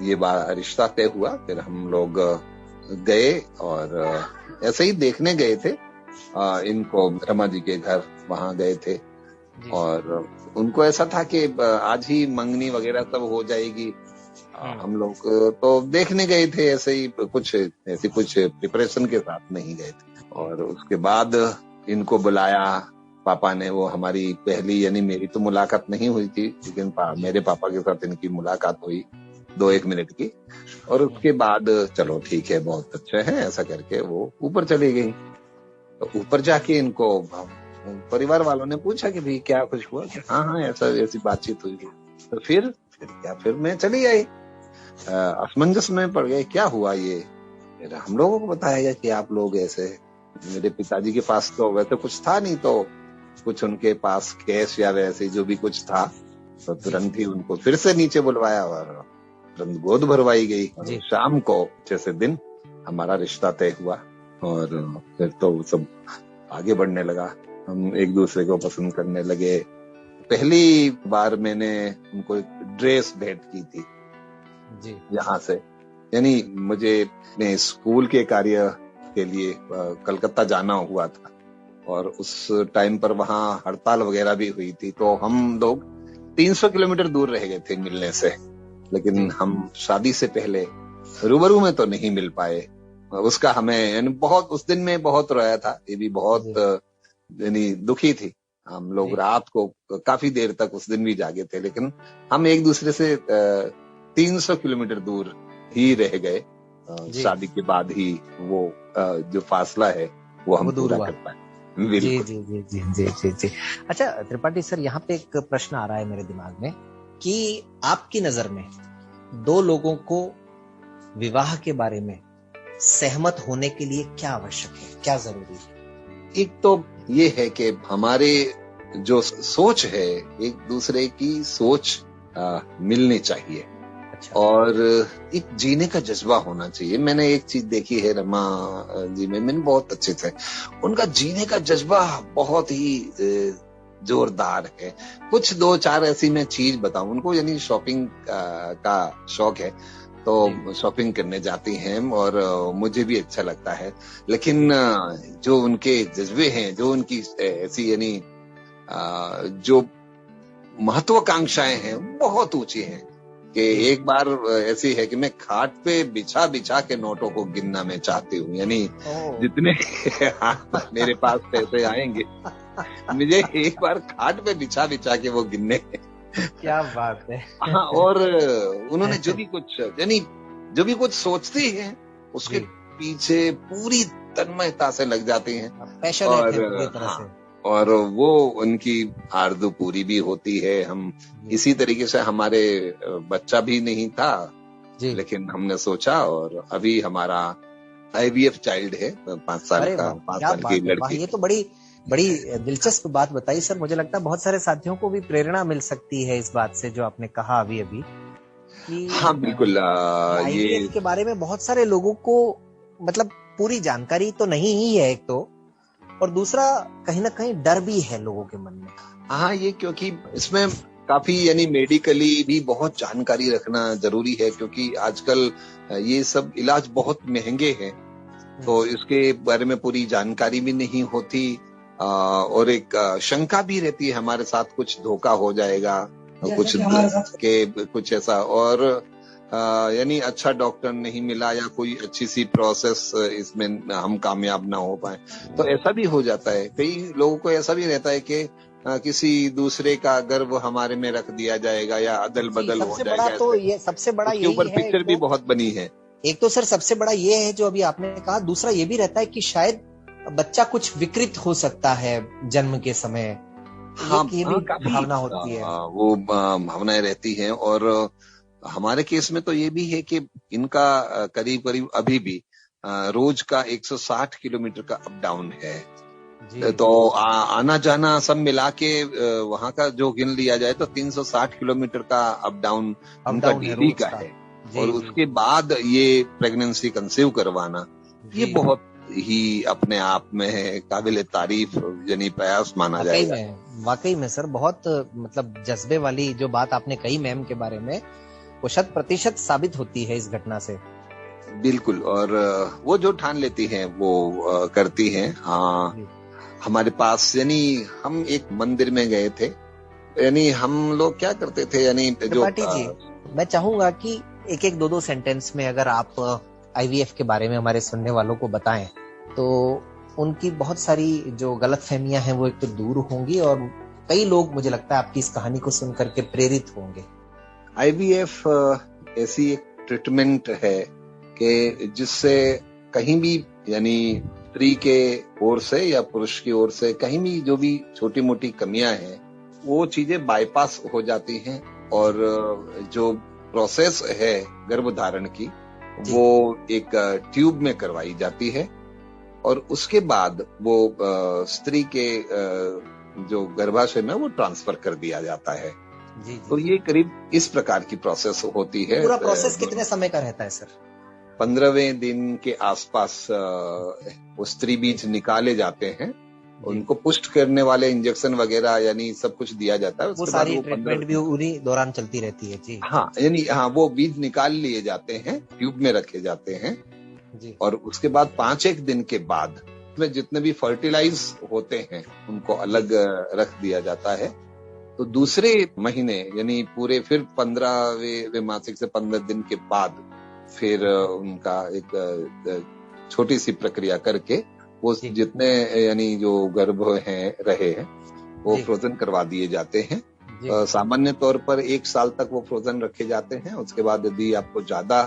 ये रिश्ता तय हुआ फिर हम लोग गए और ऐसे ही देखने गए थे इनको, रमा जी के घर वहां गए थे और उनको ऐसा था कि आज ही मंगनी वगैरह सब हो जाएगी। हम लोग तो देखने गए थे, ऐसे ही कुछ प्रिपरेशन के साथ नहीं गए थे। और उसके बाद इनको बुलाया पापा ने, वो हमारी पहली यानी मेरी तो मुलाकात नहीं हुई थी लेकिन मेरे पापा के साथ इनकी मुलाकात हुई 2-1 मिनट की, और उसके बाद चलो ठीक है बहुत अच्छा है ऐसा करके वो ऊपर चली गई। तो ऊपर जाके इनको परिवार वालों ने पूछा कि भाई क्या कुछ हुआ, कि हाँ ऐसी बातचीत हुई। तो फिर मैं चली आई, असमंजस में पड़ गए, क्या हुआ ये। हम लोगों को बताया गया कि आप लोग ऐसे, मेरे पिताजी के पास तो वैसे कुछ था नहीं, तो कुछ उनके पास कैश या वैसे जो भी कुछ था तो तुरंत ही उनको फिर से नीचे बुलवाया और तुरंत गोद भरवाई गई। शाम को जैसे दिन हमारा रिश्ता तय हुआ और फिर तो सब आगे बढ़ने लगा, हम एक दूसरे को पसंद करने लगे। पहली बार मैंने उनको एक ड्रेस भेंट की थी यहाँ से, यानी मुझे अपने स्कूल के कार्य के लिए कलकत्ता जाना हुआ था और उस टाइम पर वहाँ हड़ताल वगैरह भी हुई थी, तो हम लोग 300 किलोमीटर दूर रह गए थे मिलने से, लेकिन हम शादी से पहले रूबरू में तो नहीं मिल पाए। उसका हमें यानी बहुत, उस दिन में बहुत रोया था, ये भी बहुत यानी दुखी थी। हम लोग रात को काफी देर तक उस दिन भी जागे थे, लेकिन हम एक दूसरे से 300 किलोमीटर दूर ही रह गए। शादी के बाद ही वो जो फासला है वो हम पूरा कर पाए। जी। अच्छा त्रिपाठी सर, यहाँ पे एक प्रश्न आ रहा है मेरे दिमाग में कि आपकी नजर में 2 लोगों को विवाह के बारे में सहमत होने के लिए क्या आवश्यक है, क्या जरूरी है? एक तो ये है कि हमारे जो सोच है, एक दूसरे की सोच मिलनी चाहिए। अच्छा। और एक जीने का जज्बा होना चाहिए। मैंने एक चीज देखी है रमा जी में, मैंने बहुत अच्छे से, उनका जीने का जज्बा बहुत ही जोरदार है। कुछ 2-4 ऐसी मैं चीज बताऊं उनको, यानी शॉपिंग का शौक है तो शॉपिंग करने जाती हैं और मुझे भी अच्छा लगता है, लेकिन जो उनके जज्बे हैं, जो उनकी ऐसी यानी जो महत्वाकांक्षाएं हैं बहुत ऊंची हैं कि एक बार ऐसी है कि मैं खाट पे बिछा के नोटों को गिनना मैं चाहती हूँ, यानी जितने मेरे पास पैसे आएंगे मुझे एक बार खाट पे बिछा के वो गिनने। क्या बात है। हाँ, और उन्होंने जो भी कुछ सोचती हैं उसके पीछे पूरी तन्मयता से लग जाती हैं और वो उनकी आरज़ू पूरी भी होती है। हम इसी तरीके से, हमारे बच्चा भी नहीं था लेकिन हमने सोचा और अभी हमारा IVF चाइल्ड है, 5 साल की लड़की। ये तो बड़ी दिलचस्प बात बताई सर। मुझे लगता है बहुत सारे साथियों को भी प्रेरणा मिल सकती है इस बात से जो आपने कहा अभी कि हाँ बिल्कुल, ये के बारे में बहुत सारे लोगों को मतलब पूरी जानकारी तो नहीं ही है एक तो, और दूसरा कहीं ना कहीं डर भी है लोगों के मन में। हाँ, ये क्योंकि इसमें काफी यानी मेडिकली भी बहुत जानकारी रखना जरूरी है, क्योंकि आजकल ये सब इलाज बहुत महंगे हैं, तो इसके बारे में पूरी जानकारी भी नहीं होती, और एक शंका भी रहती है हमारे साथ कुछ धोखा हो जाएगा, कुछ ऐसा, और यानी अच्छा डॉक्टर नहीं मिला या कोई अच्छी सी प्रोसेस इसमें हम कामयाब ना हो पाए, तो ऐसा भी हो जाता है। कई लोगों को ऐसा भी रहता है कि किसी दूसरे का गर्भ हमारे में रख दिया जाएगा या अदल बदल हो जाएगा। तो ये सबसे बड़ा यही ऊपर पिक्चर भी बहुत बनी है। एक तो सर सबसे बड़ा ये है जो अभी आपने कहा, दूसरा ये भी रहता है कि शायद बच्चा कुछ विकृत हो सकता है जन्म के समय। हाँ, ये भी भावना होती है, वो भावनाएं रहती हैं। और हमारे केस में तो ये भी है कि इनका करीब करीब अभी भी रोज का 160 किलोमीटर का अप डाउन है, तो आना जाना सब मिला के वहां का जो गिन लिया जाए तो 360 किलोमीटर का अप डाउन उनका डेली का है। और उसके बाद ये प्रेगनेंसी कंसीव करवाना, ये बहुत ही अपने आप में काबिल तारीफ यानी प्रयास माना जाएगा। वाकई में सर बहुत मतलब जज्बे वाली जो बात आपने कही मैम के बारे में, वो 100% साबित होती है इस घटना से। बिल्कुल, और वो जो ठान लेती हैं वो करती हैं। हाँ, हमारे पास यानी हम एक मंदिर में गए थे, यानी हम लोग क्या करते थे, यानी जो मैं चाहूंगा कि एक एक दो सेंटेंस में अगर आप आईवीएफ के बारे में हमारे सुनने वालों को बताएं तो उनकी बहुत सारी जो गलतफहमियां हैं वो एक तो दूर होंगी, और कई लोग मुझे लगता है आपकी इस कहानी को सुन करके प्रेरित होंगे। आईवीएफ ऐसी एक ट्रीटमेंट है कि जिससे कहीं भी यानी स्त्री के ओर से या पुरुष की ओर से कहीं भी जो भी छोटी मोटी कमियां हैं वो चीजें बाईपास हो जाती हैं, और जो प्रोसेस है गर्भधारण की वो एक ट्यूब में करवाई जाती है, और उसके बाद वो स्त्री के जो गर्भाशय में वो ट्रांसफर कर दिया जाता है। तो ये करीब इस प्रकार की प्रोसेस होती है। पूरा प्रोसेस कितने समय का रहता है सर? 15वें दिन के आसपास वो स्त्री बीज निकाले जाते हैं, उनको पुष्ट करने वाले इंजेक्शन वगैरह यानी सब कुछ दिया जाता है। वो सारी ट्रीटमेंट भी उन्हीं दौरान चलती रहती है जी। हाँ, यानी हाँ, वो बीज निकाल लिए जाते हैं, ट्यूब में रखे जाते हैं जी, और उसके बाद 5-1 दिन के बाद में जितने भी फर्टिलाइज होते हैं उनको अलग रख दिया जाता है। तो दूसरे महीने यानी पूरे फिर 15वें मासिक से 15 दिन के बाद फिर उनका एक छोटी सी प्रक्रिया करके वो जितने यानी जो गर्भ हैं रहे हैं वो फ्रोजन करवा दिए जाते हैं। सामान्य तौर पर 1 साल तक वो फ्रोजन रखे जाते हैं। उसके बाद यदि आपको ज्यादा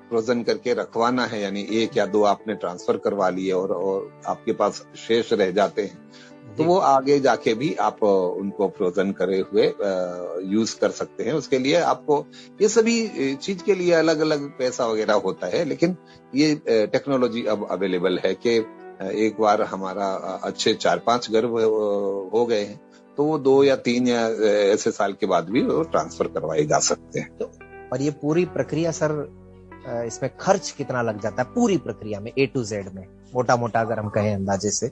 फ्रोजन करके रखवाना है, यानी 1 या 2 आपने ट्रांसफर करवा लिए और आपके पास शेष रह जाते हैं, तो वो आगे जाके भी आप उनको फ्रोजन करे हुए यूज कर सकते हैं। उसके लिए आपको ये सभी चीज के लिए अलग अलग पैसा वगैरह होता है, लेकिन ये टेक्नोलॉजी अब अवेलेबल है कि एक बार हमारा अच्छे 4-5 गर्भ हो गए हैं तो वो 2 या 3 या ऐसे साल के बाद भी वो ट्रांसफर करवाए जा सकते हैं। तो और ये पूरी प्रक्रिया सर, इसमें खर्च कितना लग जाता है पूरी प्रक्रिया में A to Z में, मोटा मोटा अगर हम कहें अंदाजे से?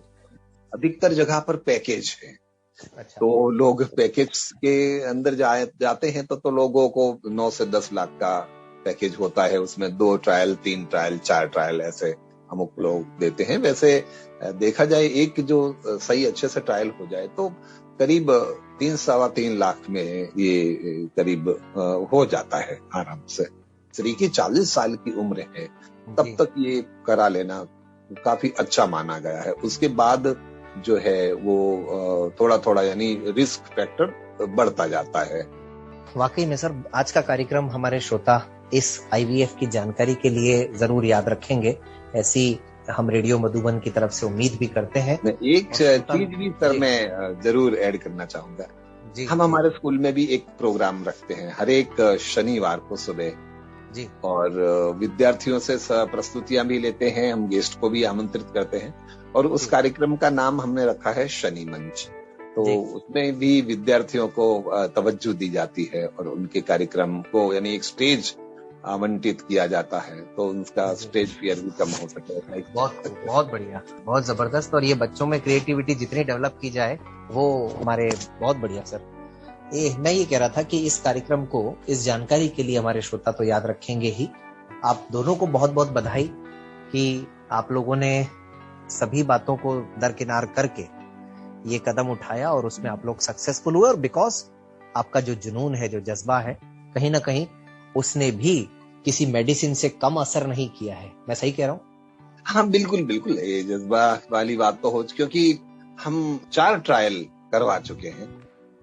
अधिकतर जगह पर पैकेज है। अच्छा। तो लोग पैकेज के अंदर जाते हैं तो लोगों को 9 से 10 लाख का पैकेज होता है। उसमें 2 ट्रायल, 3 ट्रायल, 4 ट्रायल ऐसे अमुक लोग देते हैं। वैसे देखा जाए एक जो सही अच्छे से ट्रायल हो जाए तो करीब 3-3.25 लाख में ये करीब हो जाता है आराम से। स्त्री की 40 साल की उम्र है तब तक ये करा लेना काफी अच्छा माना गया है। उसके बाद जो है वो थोड़ा थोड़ा यानी रिस्क फैक्टर बढ़ता जाता है। वाकई में सर, आज का कार्यक्रम हमारे श्रोता इस आईवीएफ की जानकारी के लिए जरूर याद रखेंगे, ऐसी हम रेडियो मधुबन की तरफ से उम्मीद भी करते हैं। एक चीज भी सर मैं जरूर ऐड करना चाहूंगा। हम हमारे स्कूल में भी एक प्रोग्राम रखते हैं हर एक शनिवार को सुबह जी, और विद्यार्थियों से प्रस्तुतियां भी लेते हैं, हम गेस्ट को भी आमंत्रित करते हैं, और उस कार्यक्रम का नाम हमने रखा है शनि मंच। तो उसमें भी विद्यार्थियों को तवज्जो दी जाती है और उनके कार्यक्रम को यानी एक स्टेज आवंटित किया जाता है, तो उनका स्टेज फियर भी कम हो सके। बहुत बढ़िया, बहुत जबरदस्त। और ये बच्चों में क्रिएटिविटी जितनी डेवलप की जाए वो हमारे बहुत बढ़िया सर। मैं ये कह रहा था कि इस कार्यक्रम को, इस जानकारी के लिए हमारे श्रोता तो याद रखेंगे ही। आप दोनों को बहुत बहुत बधाई कि आप लोगों ने सभी बातों को दरकिनार करके ये कदम उठाया और उसमें आप लोग सक्सेसफुल हुए। और बिकॉज आपका जो जुनून है, जो जज्बा है, कहीं ना कहीं उसने भी किसी मेडिसिन से कम असर नहीं किया है। मैं सही कह रहा हूँ? हाँ बिल्कुल बिल्कुल, ये जज्बा वाली बात तो हो, क्योंकि हम 4 ट्रायल करवा चुके हैं।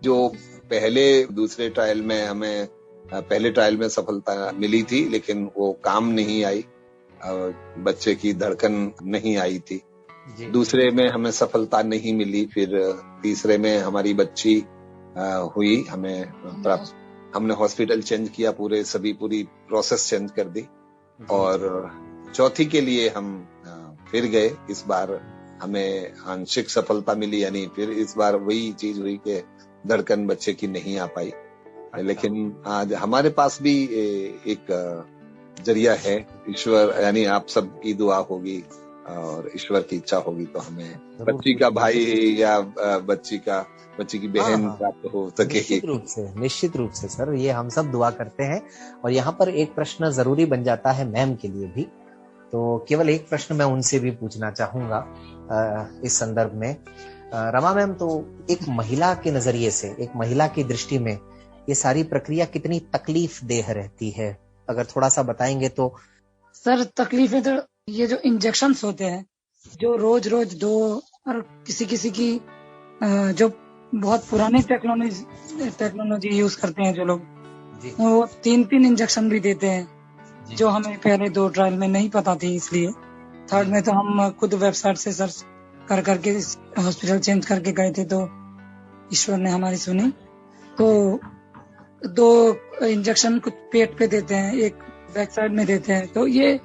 जो पहले दूसरे ट्रायल में हमें, पहले ट्रायल में सफलता मिली थी, लेकिन वो काम नहीं आई, बच्चे की धड़कन नहीं आई थी। दूसरे में हमें सफलता नहीं मिली, फिर तीसरे में हमारी बच्ची हुई, हमें प्राप्त, हमने हॉस्पिटल चेंज किया, पूरी प्रोसेस चेंज कर दी। और चौथी के लिए हम फिर गए। इस बार हमें आंशिक सफलता मिली, यानी फिर इस बार वही चीज हुई कि धड़कन बच्चे की नहीं आ पाई। लेकिन आज हमारे पास भी एक जरिया है, ईश्वर, यानी आप सबकी दुआ होगी और ईश्वर की इच्छा होगी तो हमें बच्ची का भाई या बच्ची की बहन प्राप्त हो सके। निश्चित रूप से सर, ये हम सब दुआ करते हैं। और यहाँ पर एक प्रश्न जरूरी बन जाता है मैम के लिए भी, तो केवल एक प्रश्न मैं उनसे भी पूछना चाहूंगा इस संदर्भ में। रमा मैम, तो एक महिला के नजरिए से, एक महिला की दृष्टि में ये सारी प्रक्रिया कितनी तकलीफ देह रहती है, अगर थोड़ा सा बताएंगे तो। सर तकलीफें तो ये जो इंजेक्शंस होते हैं, जो रोज दो, और किसी की जो बहुत पुरानी टेक्नोलॉजी यूज करते हैं जो लोग, वो 3 इंजेक्शन भी देते हैं, जो हमें पहले 2 ट्रायल में नहीं पता थी। इसलिए थर्ड में तो हम खुद वेबसाइट से सर्च करके हॉस्पिटल चेंज करके गए थे, तो ईश्वर ने हमारी सुनी। तो 2 इंजेक्शन कुछ पेट पे देते हैं, एक बैक साइड में देते हैं। तो ये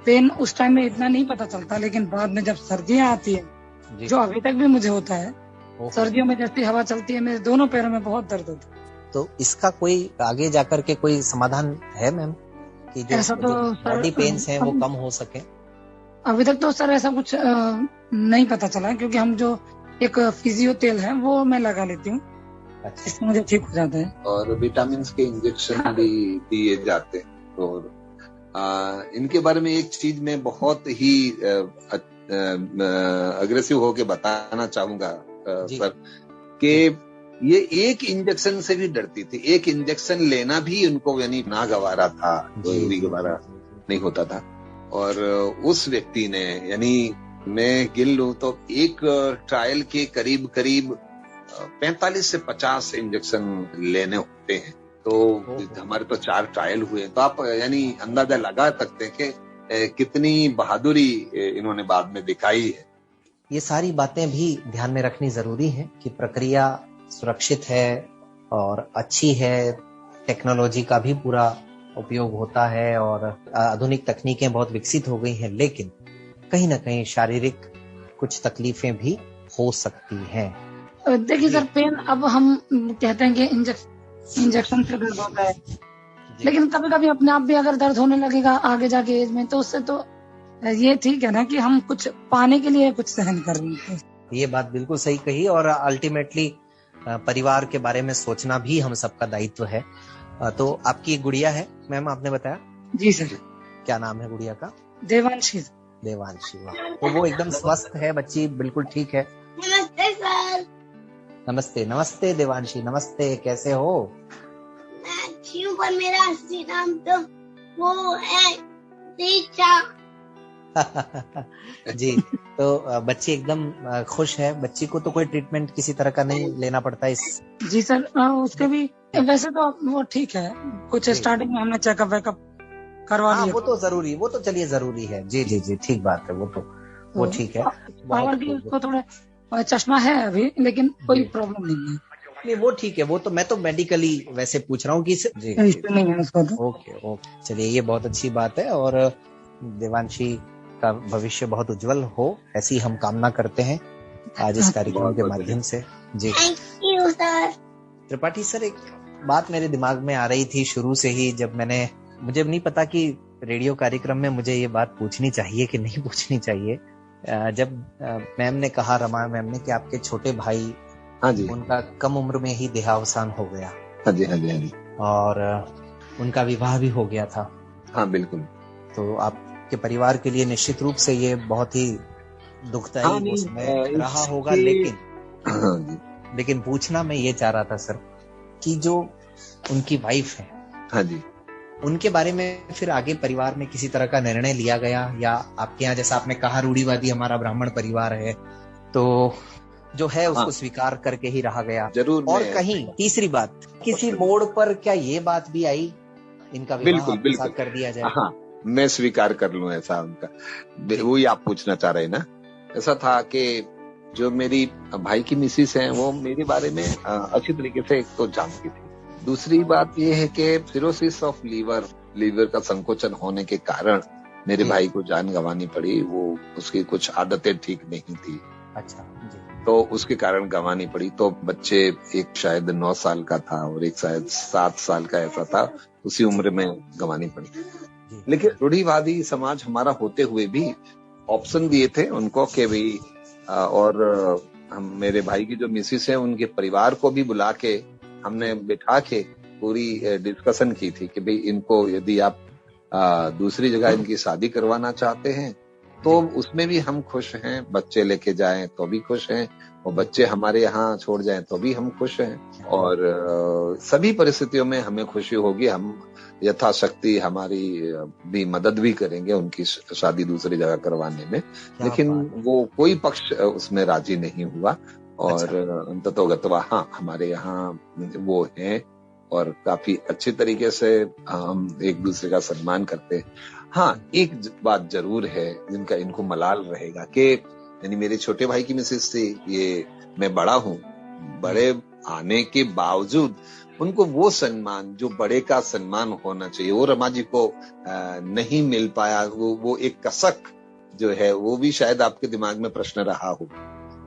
पेन उस टाइम में इतना नहीं पता चलता, लेकिन बाद में जब सर्दियां आती है, जो अभी तक भी मुझे होता है, सर्दियों में जैसी हवा चलती है, मेरे दोनों पैरों में बहुत दर्द होता है। तो इसका कोई आगे जाकर के कोई समाधान है मैम, कि जो बॉडी पेन्स हैं वो कम हो सके? अभी तक तो सर ऐसा कुछ नहीं पता चला, क्योंकि हम जो एक फिजियो तेल है वो मैं लगा लेती हूँ, इससे मुझे ठीक हो जाता है। और विटामिन के इंजेक्शन भी दिए जाते हैं। और इनके बारे में एक चीज मैं बहुत ही अग्रेसिव होके बताना चाहूंगा सर, कि ये एक इंजेक्शन से भी डरती थी। एक इंजेक्शन लेना भी उनको यानी नागवारा था, कोई भी गवारा नहीं होता था। और उस व्यक्ति ने, यानी मैं गिन लूं तो एक ट्रायल के करीब 45 से 50 इंजेक्शन लेने होते हैं। तो हमारे तो 4 ट्रायल हुए, तो आप यानी अंदाजा लगा सकते हैं कि कितनी बहादुरी इन्होंने बाद में दिखाई है। ये सारी बातें भी ध्यान में रखनी जरूरी है कि प्रक्रिया सुरक्षित है और अच्छी है, टेक्नोलॉजी का भी पूरा उपयोग होता है और आधुनिक तकनीकें बहुत विकसित हो गई हैं, लेकिन कहीं ना कहीं शारीरिक कुछ तकलीफें भी हो सकती हैं। देखिए सर, पेन अब हम कहते हैं कि इंजेक्शन से दर्द होता है, लेकिन कभी कभी अपने आप भी अगर दर्द होने लगेगा आगे जाके एज में, तो उससे तो ये ठीक है ना कि हम कुछ पाने के लिए कुछ सहन कर रहे हैं। ये बात बिल्कुल सही कही। और अल्टीमेटली परिवार के बारे में सोचना भी हम सबका दायित्व है। तो आपकी एक गुड़िया है मैम, आपने बताया? जी सर। क्या नाम है गुड़िया का? देवांशी। वाह, तो वो एकदम स्वस्थ है बच्ची, बिल्कुल ठीक है। नमस्ते सर। नमस्ते देवांशी, नमस्ते, कैसे हो? मैं अच्छी हूँ, पर मेरा असली नाम तो वो है रीचा। जी, तो बच्ची एकदम खुश है। बच्ची को तो कोई ट्रीटमेंट किसी तरह का नहीं लेना पड़ता इस? जी सर, उसके भी वैसे तो वो ठीक है। कुछ स्टार्टिंग में हमने चेकअप वेकअप करवा लिया। वो तो जरूरी, वो तो चलिए जरूरी है। जी, ठीक बात है, वो ठीक है। पावर की उसको थोड़ा चश्मा है अभी, लेकिन कोई प्रॉब्लम नहीं है। नहीं, वो ठीक है। वो तो मैं तो मेडिकली वैसे पूछ रहा हूँ कि जी नहीं है उसको तो। ओके, चलिए ये बहुत अच्छी बात है। और देवांशी का भविष्य बहुत उज्जवल हो, ऐसी हम कामना करते हैं आज इस कार्यक्रम के माध्यम से। जी thank you sir. Tripathi sir, एक बात मेरे दिमाग में आ रही थी शुरू से ही, जब मैंने मुझे नहीं पता कि रेडियो कार्यक्रम में मुझे ये बात पूछनी चाहिए कि नहीं पूछनी चाहिए। जब मैम ने कहा, रमा मैम ने, कि आपके छोटे भाई, हाँ जी, उनका कम उम्र में ही देहावसान हो गया। हाँ जी, हाँ जी, हाँ जी। और उनका विवाह भी हो गया था। हाँ बिल्कुल। तो आपके परिवार के लिए निश्चित रूप से ये बहुत ही दुखदायी वो समय रहा होगा। लेकिन पूछना मैं ये चाह रहा था सर कि जो उनकी वाइफ है, हाँ जी, उनके बारे में फिर आगे परिवार में किसी तरह का निर्णय लिया गया, या आपके यहाँ जैसा आपने कहा रूढ़िवादी हमारा ब्राह्मण परिवार है, तो जो है उसको स्वीकार करके ही रहा गया? जरूर। और कहीं तीसरी बात, किसी मोड़ पर क्या ये बात भी आई इनका विवाह आपके साथ कर दिया जाए? हाँ, मैं स्वीकार कर लूं ऐसा उनका, वही आप पूछना चाह रहे हैं ना। ऐसा था कि जो मेरी भाई की मिसिस है वो मेरे बारे में अच्छी तरीके से एक तो जानती थी। दूसरी बात ये है कि सिरोसिस ऑफ लीवर का संकोचन होने के कारण मेरे भाई को जान गंवानी पड़ी। वो उसकी कुछ आदतें ठीक नहीं थी। अच्छा जी। तो उसके कारण गंवानी पड़ी। तो बच्चे, एक शायद 9 साल का था और एक शायद 7 साल का ऐसा था, उसी उम्र में गंवानी पड़ी। लेकिन रूढ़िवादी समाज हमारा होते हुए भी ऑप्शन दिए थे उनको कि भाई, और हम, मेरे भाई की जो मिसिस है उनके परिवार को भी बुला के हमने बिठा के पूरी डिस्कशन की थी कि भाई इनको, यदि आप दूसरी जगह इनकी शादी करवाना चाहते हैं तो उसमें भी हम खुश हैं, बच्चे लेके जाएं तो भी खुश हैं, और बच्चे हमारे यहाँ छोड़ जाएं तो भी हम खुश हैं, और सभी परिस्थितियों में हमें खुशी होगी। हम यथाशक्ति हमारी भी मदद भी करेंगे उनकी शादी दूसरी जगह करवाने में। लेकिन वो कोई पक्ष उसमें राजी नहीं हुआ। और अंततोगत्वा हाँ, हमारे यहाँ वो हैं और काफी अच्छे तरीके से हम एक दूसरे का सम्मान करते हैं। हाँ, एक बात जरूर है जिनका इनको मलाल रहेगा कि यानी मेरे छोटे भाई की मिसेस थी, ये मैं बड़ा हूँ, बड़े आने के बावजूद उनको वो सम्मान जो बड़े का सम्मान होना चाहिए वो रमा जी को नहीं मिल पाया। वो एक कसक जो है वो भी शायद आपके दिमाग में प्रश्न रहा हो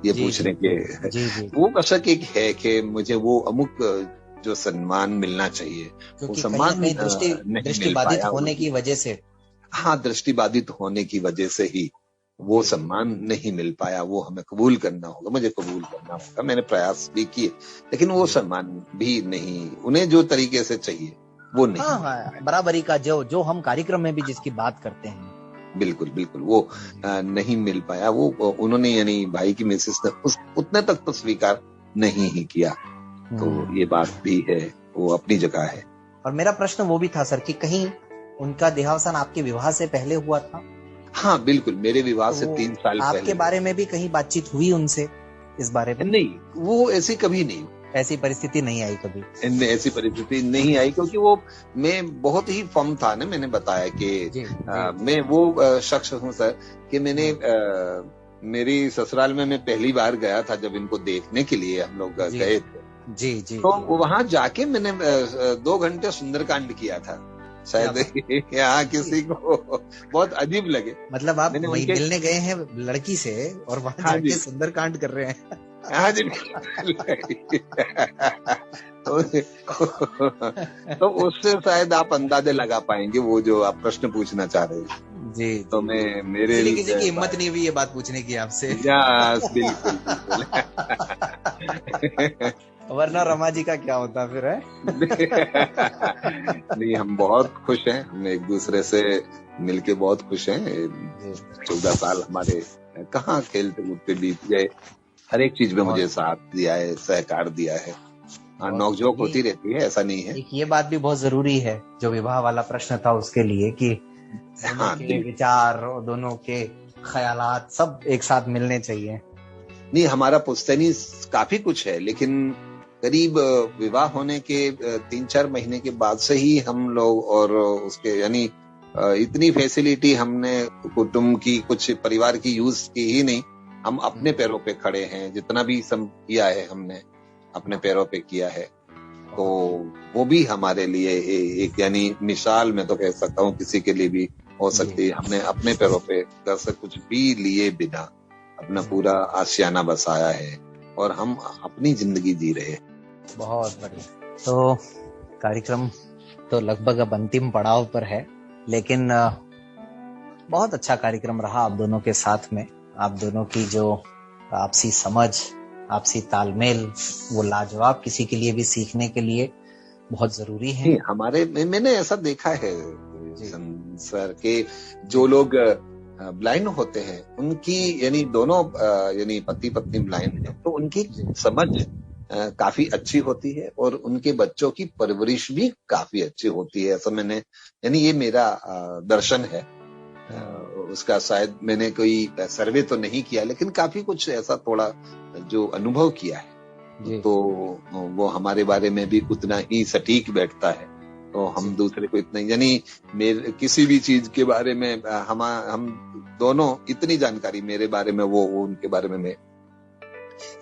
ये पूछने के। वो कसक एक है कि मुझे वो अमुक जो सम्मान मिलना चाहिए, वो सम्मान दृष्टिबाधित होने की वजह से, हाँ, दृष्टिबाधित होने की वजह से ही वो सम्मान नहीं मिल पाया। वो हमें कबूल करना होगा, मुझे कबूल करना होगा। मैंने प्रयास भी किए लेकिन वो सम्मान भी नहीं, उन्हें जो तरीके से चाहिए वो नहीं। हाँ, बराबरी का जो हम कार्यक्रम में भी जिसकी बात करते हैं, बिल्कुल बिल्कुल वो नहीं मिल पाया। वो उन्होंने, यानी भाई की मिसेस ने उतने तक तो स्वीकार नहीं ही किया। तो ये बात भी है, वो अपनी जगह है। और मेरा प्रश्न वो भी था सर कि कहीं उनका देहावसान आपके विवाह से पहले हुआ था? हाँ बिल्कुल, मेरे विवाह से 3 साल पहले। आपके बारे में भी कहीं बातचीत हुई उनसे इस बारे में? नहीं, वो ऐसी कभी नहीं, ऐसी परिस्थिति नहीं आई कभी। ऐसी परिस्थिति नहीं आई क्योंकि वो, मैं बहुत ही फर्म था ना। मैंने बताया कि मैं वो शख्स हूँ सर कि मैंने मेरी ससुराल में मैं पहली बार गया था जब इनको देखने के लिए हम लोग गए थे। जी। तो वहां जाके मैंने 2 घंटे सुंदरकांड किया था। शायद यहाँ किसी को बहुत अजीब लगे। मतलब आप वही मिलने गए हैं लड़की से और वहां जाके सुंदरकांड कर रहे हैं? हाँ जी। तो उससे शायद आप अंदाजे लगा पाएंगे वो जो आप प्रश्न पूछना चाह रहे हैं। जी। तो मैं, मेरे किसी की हिम्मत नहीं हुई ये बात पूछने की आपसे? बिल्कुल। वरना रमा जी का क्या होता फिर है? नहीं, हम बहुत खुश हैं, हम एक दूसरे से मिलके बहुत खुश हैं। 14 साल हमारे कहाँ खेलते कूदते बीत गए। हर एक चीज में मुझे साथ दिया है, सहकार दिया है। नोकझोंक होती रहती है, ऐसा नहीं है। एक ये बात भी बहुत जरूरी है जो विवाह वाला प्रश्न था उसके लिए कि दोनों के विचार और दोनों के ख्यालात सब एक साथ मिलने चाहिए। नहीं, हमारा पुश्तैनी काफी कुछ है, लेकिन करीब विवाह होने के 3-4 महीने के बाद से ही हम लोग, और उसके यानी इतनी फैसिलिटी हमने कुटुंब की, कुछ परिवार की यूज की ही नहीं। हम अपने पैरों पे खड़े हैं, जितना भी किया है हमने अपने पैरों पे किया है। तो वो भी हमारे लिए एक यानी मिसाल मैं तो कह सकता हूँ किसी के लिए भी हो सकती है। हमने अपने पैरों पे घर से कुछ भी लिए बिना अपना पूरा आशियाना बसाया है और हम अपनी जिंदगी जी रहे हैं। बहुत बढ़िया। तो कार्यक्रम तो लगभग अब अंतिम पड़ाव पर है, लेकिन बहुत अच्छा कार्यक्रम रहा आप दोनों के साथ में। आप दोनों की जो आपसी समझ, आपसी तालमेल, वो लाजवाब, किसी के लिए भी सीखने के लिए बहुत जरूरी है। हमारे मैंने ऐसा देखा है सर कि जो लोग ब्लाइंड होते हैं उनकी यानी दोनों यानी पति पत्नी ब्लाइंड है तो उनकी समझ काफी अच्छी होती है और उनके बच्चों की परवरिश भी काफी अच्छी होती है। ऐसा मैंने यानी ये मेरा दर्शन है। उसका शायद मैंने कोई सर्वे तो नहीं किया लेकिन काफी कुछ ऐसा थोड़ा जो अनुभव किया है तो वो हमारे बारे में भी उतना ही सटीक बैठता है। तो हम दूसरे को इतना यानी मेरे किसी भी चीज के बारे में हम दोनों इतनी जानकारी मेरे बारे में वो उनके बारे में मैं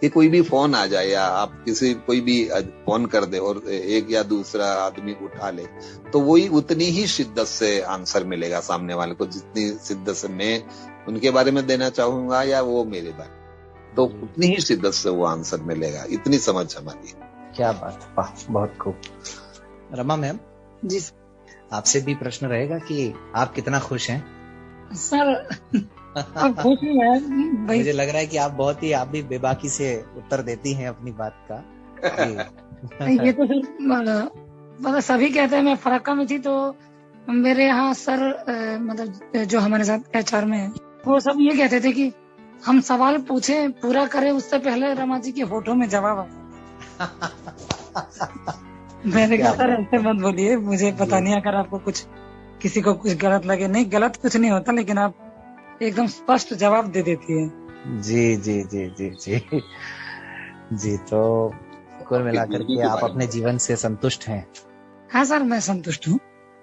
कि कोई भी फोन आ जाए या आप किसी कोई भी फोन कर दे और एक या दूसरा आदमी उठा ले तो वही उतनी ही शिद्दत से आंसर मिलेगा सामने वाले को जितनी शिद्दत से मैं उनके बारे में देना चाहूंगा या वो मेरे बारे में, तो उतनी ही शिद्दत से वो आंसर मिलेगा। इतनी समझ हमारी। क्या बात, वाह, बहुत खूब। रमा मैम जी आपसे भी प्रश्न रहेगा कि आप कितना खुश हैं? सर आप खुश हैं भाई? मुझे लग रहा है कि आप भी बेबाकी से उत्तर देती हैं अपनी बात का। ये तो फिर मतलब सभी कहते हैं। मैं फरक्का में थी तो मेरे यहाँ सर मतलब जो हमारे साथ HR में है वो सब ये कहते थे कि हम सवाल पूछे पूरा करें उससे पहले रमा जी के होठों में जवाब आए। मैंने कहा सर ऐसे मत बोलिए, मुझे पता नहीं अगर आपको कुछ किसी को कुछ गलत लगे। नहीं, गलत कुछ नहीं होता लेकिन आप एकदम स्पष्ट जवाब दे देती है। जी जी जी जी जी जी। तो कुल मिलाकर के आप अपने जीवन से संतुष्ट हैं? हाँ सर, मैं संतुष्ट हूँ।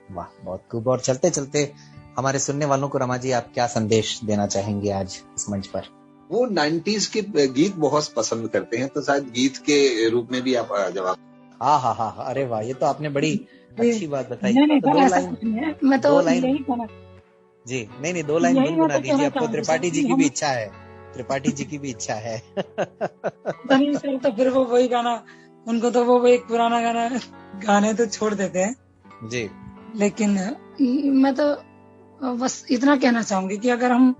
वाह, बहुत खूब। और चलते चलते हमारे सुनने वालों को रमा जी आप क्या संदेश देना चाहेंगे आज इस मंच पर? वो 90s के गीत बहुत पसंद करते हैं तो शायद गीत के रूप में भी आप जवाब। हाँ, अरे वाह, ये तो आपने बड़ी अच्छी बात बताई। नहीं, तो 2 लाइन, मैं तो 2 लाइन यही कहना जी। नहीं 2 लाइन गुनगुना दीजिए। आपको त्रिपाठी जी की भी इच्छा है? त्रिपाठी जी की भी इच्छा है? नहीं सर, तो फिर वो वही गाना, उनको तो वो एक पुराना गाना गाने तो छोड़ देते हैं जी। लेकिन मैं तो बस इतना कहना चाहूंगी कि अगर हम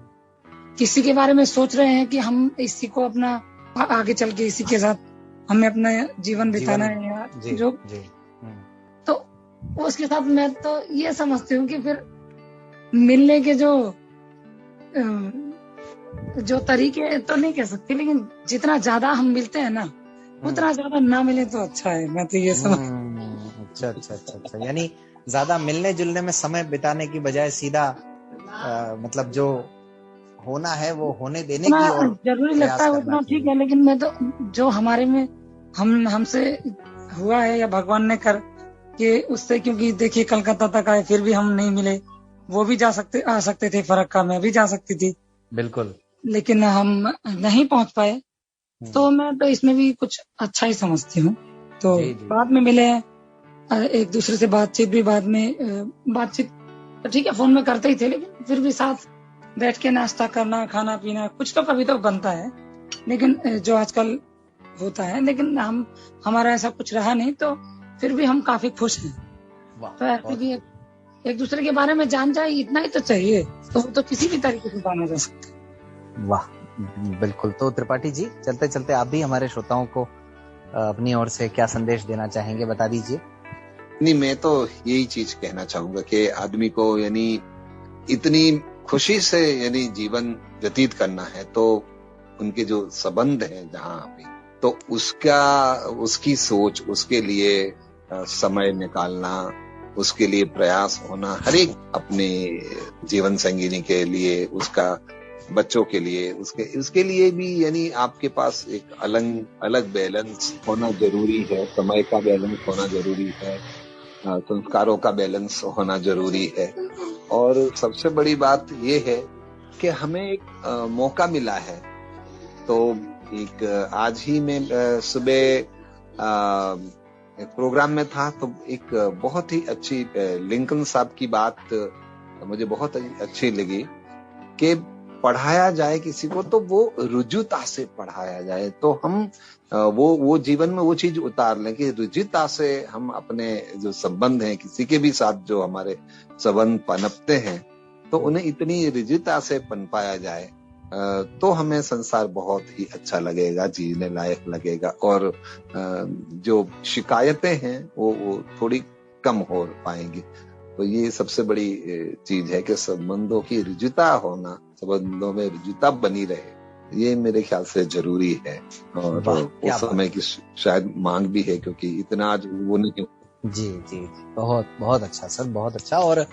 किसी के बारे में सोच रहे हैं कि हम इसी को अपना आगे चल के इसी के साथ हमें अपना जीवन बिताना है या जो तो उसके साथ मैं तो ये समझती हूँ कि फिर मिलने के जो तरीके तो नहीं कह सकती लेकिन जितना ज्यादा हम मिलते हैं ना उतना ज्यादा ना मिले तो अच्छा है। मैं तो ये समझ। अच्छा। यानी ज्यादा मिलने जुलने में समय बिताने की बजाय सीधा मतलब जो होना है वो होने देने की और जरूरी लगता है उतना ठीक है। लेकिन मैं तो जो हमारे में हमसे हुआ है या भगवान ने कर के उससे, क्योंकि देखिए कलकत्ता तक आए फिर भी हम नहीं मिले। वो भी आ सकते थे, फरक्का में भी जा सकती थी बिल्कुल, लेकिन हम नहीं पहुंच पाए। तो मैं तो इसमें भी कुछ अच्छा ही समझती हूँ। तो बाद में मिले एक दूसरे से बातचीत तो ठीक है फोन में करते ही थे लेकिन फिर भी साथ बैठ के नाश्ता करना, खाना पीना कुछ तो कभी तो बनता है लेकिन जो आजकल होता है। लेकिन हमारा ऐसा कुछ रहा नहीं तो फिर भी हम काफी खुश हैं। तो ऐसे भी एक दूसरे के बारे में जान जाए इतना ही तो चाहिए, तो किसी भी तरीके से जाना जा सकता है। वाह, बिल्कुल। तो त्रिपाठी जी चलते चलते आप भी हमारे श्रोताओं को अपनी ओर से क्या संदेश देना चाहेंगे, बता दीजिए। नहीं, मैं तो यही चीज कहना चाहूंगा कि आदमी को यानी इतनी खुशी से यानी जीवन व्यतीत करना है तो उनके जो संबंध है जहाँ पे तो उसकी सोच, उसके लिए समय निकालना, उसके लिए प्रयास होना, हर एक अपने जीवन संगिनी के लिए, उसका बच्चों के लिए, उसके लिए भी यानी आपके पास एक अलग बैलेंस होना जरूरी है। समय का बैलेंस होना जरूरी है, संस्कारों का बैलेंस होना जरूरी है। और सबसे बड़ी बात ये है कि हमें एक मौका मिला है। तो एक आज ही मैं सुबह एक प्रोग्राम में था तो एक बहुत ही अच्छी लिंकन साहब की बात मुझे बहुत अच्छी लगी कि पढ़ाया जाए किसी को तो वो रुजुता से पढ़ाया जाए, तो हम वो जीवन में वो चीज उतार लें कि रुजुता से हम अपने जो संबंध हैं किसी के भी साथ, जो हमारे संबंध पनपते हैं, तो उन्हें इतनी रुजुता से पनपाया जाए, तो हमें संसार बहुत ही अच्छा लगेगा, जीने लायक लगेगा, और जो शिकायतें हैं वो थोड़ी कम हो पाएंगी। तो ये सबसे बड़ी चीज है कि संबंधों की रुजुता होना, संबंधों में रुजुता बनी रहे, ये मेरे ख्याल से जरूरी है, और उस समय की शायद मांग भी है, क्योंकि इतना आज वो नहीं। जी जी, बहुत बहुत अच्छा सर, बहुत अच्छा। और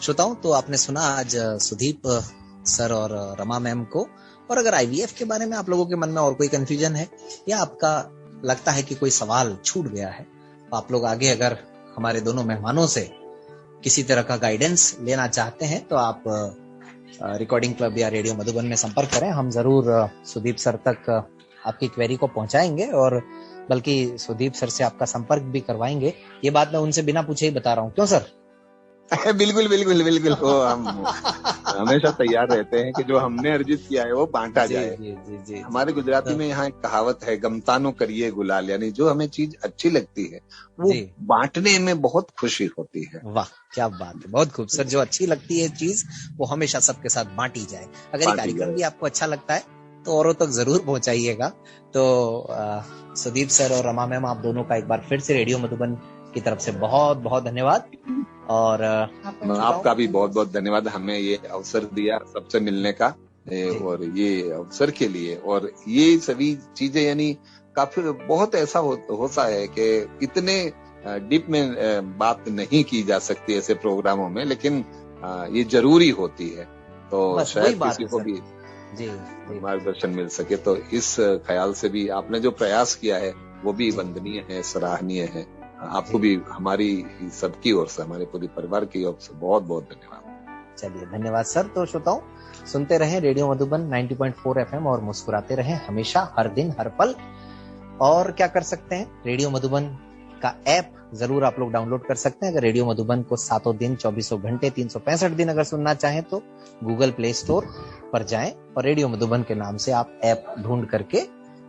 श्रोताओं, तो आपने सुना आज सुदीप सर और रमा मैम को। और अगर आईवीएफ के बारे में आप लोगों के मन में और कोई कंफ्यूजन है, या आपका लगता है कि कोई सवाल छूट गया है, तो आप लोग आगे अगर हमारे दोनों मेहमानों से किसी तरह का गाइडेंस लेना चाहते हैं, तो आप रिकॉर्डिंग क्लब या रेडियो मधुबन में संपर्क करें। हम जरूर सुदीप सर तक आपकी क्वेरी को पहुंचाएंगे, और बल्कि सुदीप सर से आपका संपर्क भी करवाएंगे। ये बात मैं उनसे बिना पूछे ही बता रहा हूँ, क्यों सर? बिल्कुल बिल्कुल बिल्कुल, वो हम हमेशा तैयार रहते हैं कि जो हमने अर्जित किया है वो बांटा जाए। जी। हमारे गुजराती में यहाँ एक कहावत है, गमतानो करिए गुलाल, यानी जो हमें चीज अच्छी लगती है वो बांटने में बहुत खुशी होती है। वाह, क्या बात है, बहुत खूबसूरत। जो अच्छी लगती है चीज वो हमेशा सबके साथ बांटी जाए। अगर ये कार्यक्रम भी आपको अच्छा लगता है तो औरों तक जरूर पहुंचाइएगा। तो सुदीप सर और रमा मैम, आप दोनों का एक बार फिर से रेडियो मधुबन की तरफ से बहुत बहुत धन्यवाद, और आपका भी बहुत बहुत धन्यवाद, हमें ये अवसर दिया सबसे मिलने का, और ये अवसर के लिए। और ये सभी चीजें यानी काफी बहुत ऐसा होता है कि इतने डीप में बात नहीं की जा सकती ऐसे प्रोग्रामों में, लेकिन ये जरूरी होती है, तो शायद किसी को भी मार्गदर्शन मिल सके। तो इस ख्याल से भी आपने जो प्रयास किया है वो भी वंदनीय है, सराहनीय है। आपको भी हमारी सबकी ओर से, हमारे पूरे परिवार की ओर से बहुत बहुत धन्यवाद। चलिए, धन्यवाद सर। तो श्रोताओं, सुनते रहें रेडियो मधुबन 90.4 FM और मुस्कुराते रहें हमेशा, हर दिन हर पल। और क्या कर सकते हैं, रेडियो मधुबन का ऐप जरूर आप लोग डाउनलोड कर सकते हैं। अगर रेडियो मधुबन को 7 दिन 24 घंटे 365 दिन अगर सुनना चाहें तो गूगल प्ले स्टोर पर जाएं और रेडियो मधुबन के नाम से आप ऐप ढूंढ करके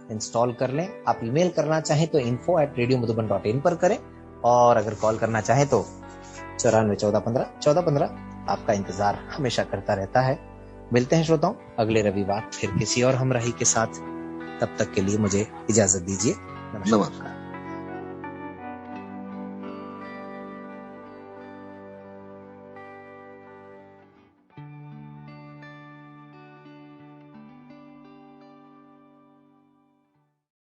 इंस्टॉल कर लें। आप ईमेल करना चाहें तो info@radiomadhuban.in पर करें, और अगर कॉल करना चाहें तो 941415 आपका इंतजार हमेशा करता रहता है। मिलते हैं श्रोताओं अगले रविवार फिर किसी और हमराही के साथ। तब तक के लिए मुझे इजाजत दीजिए। नमस्कार।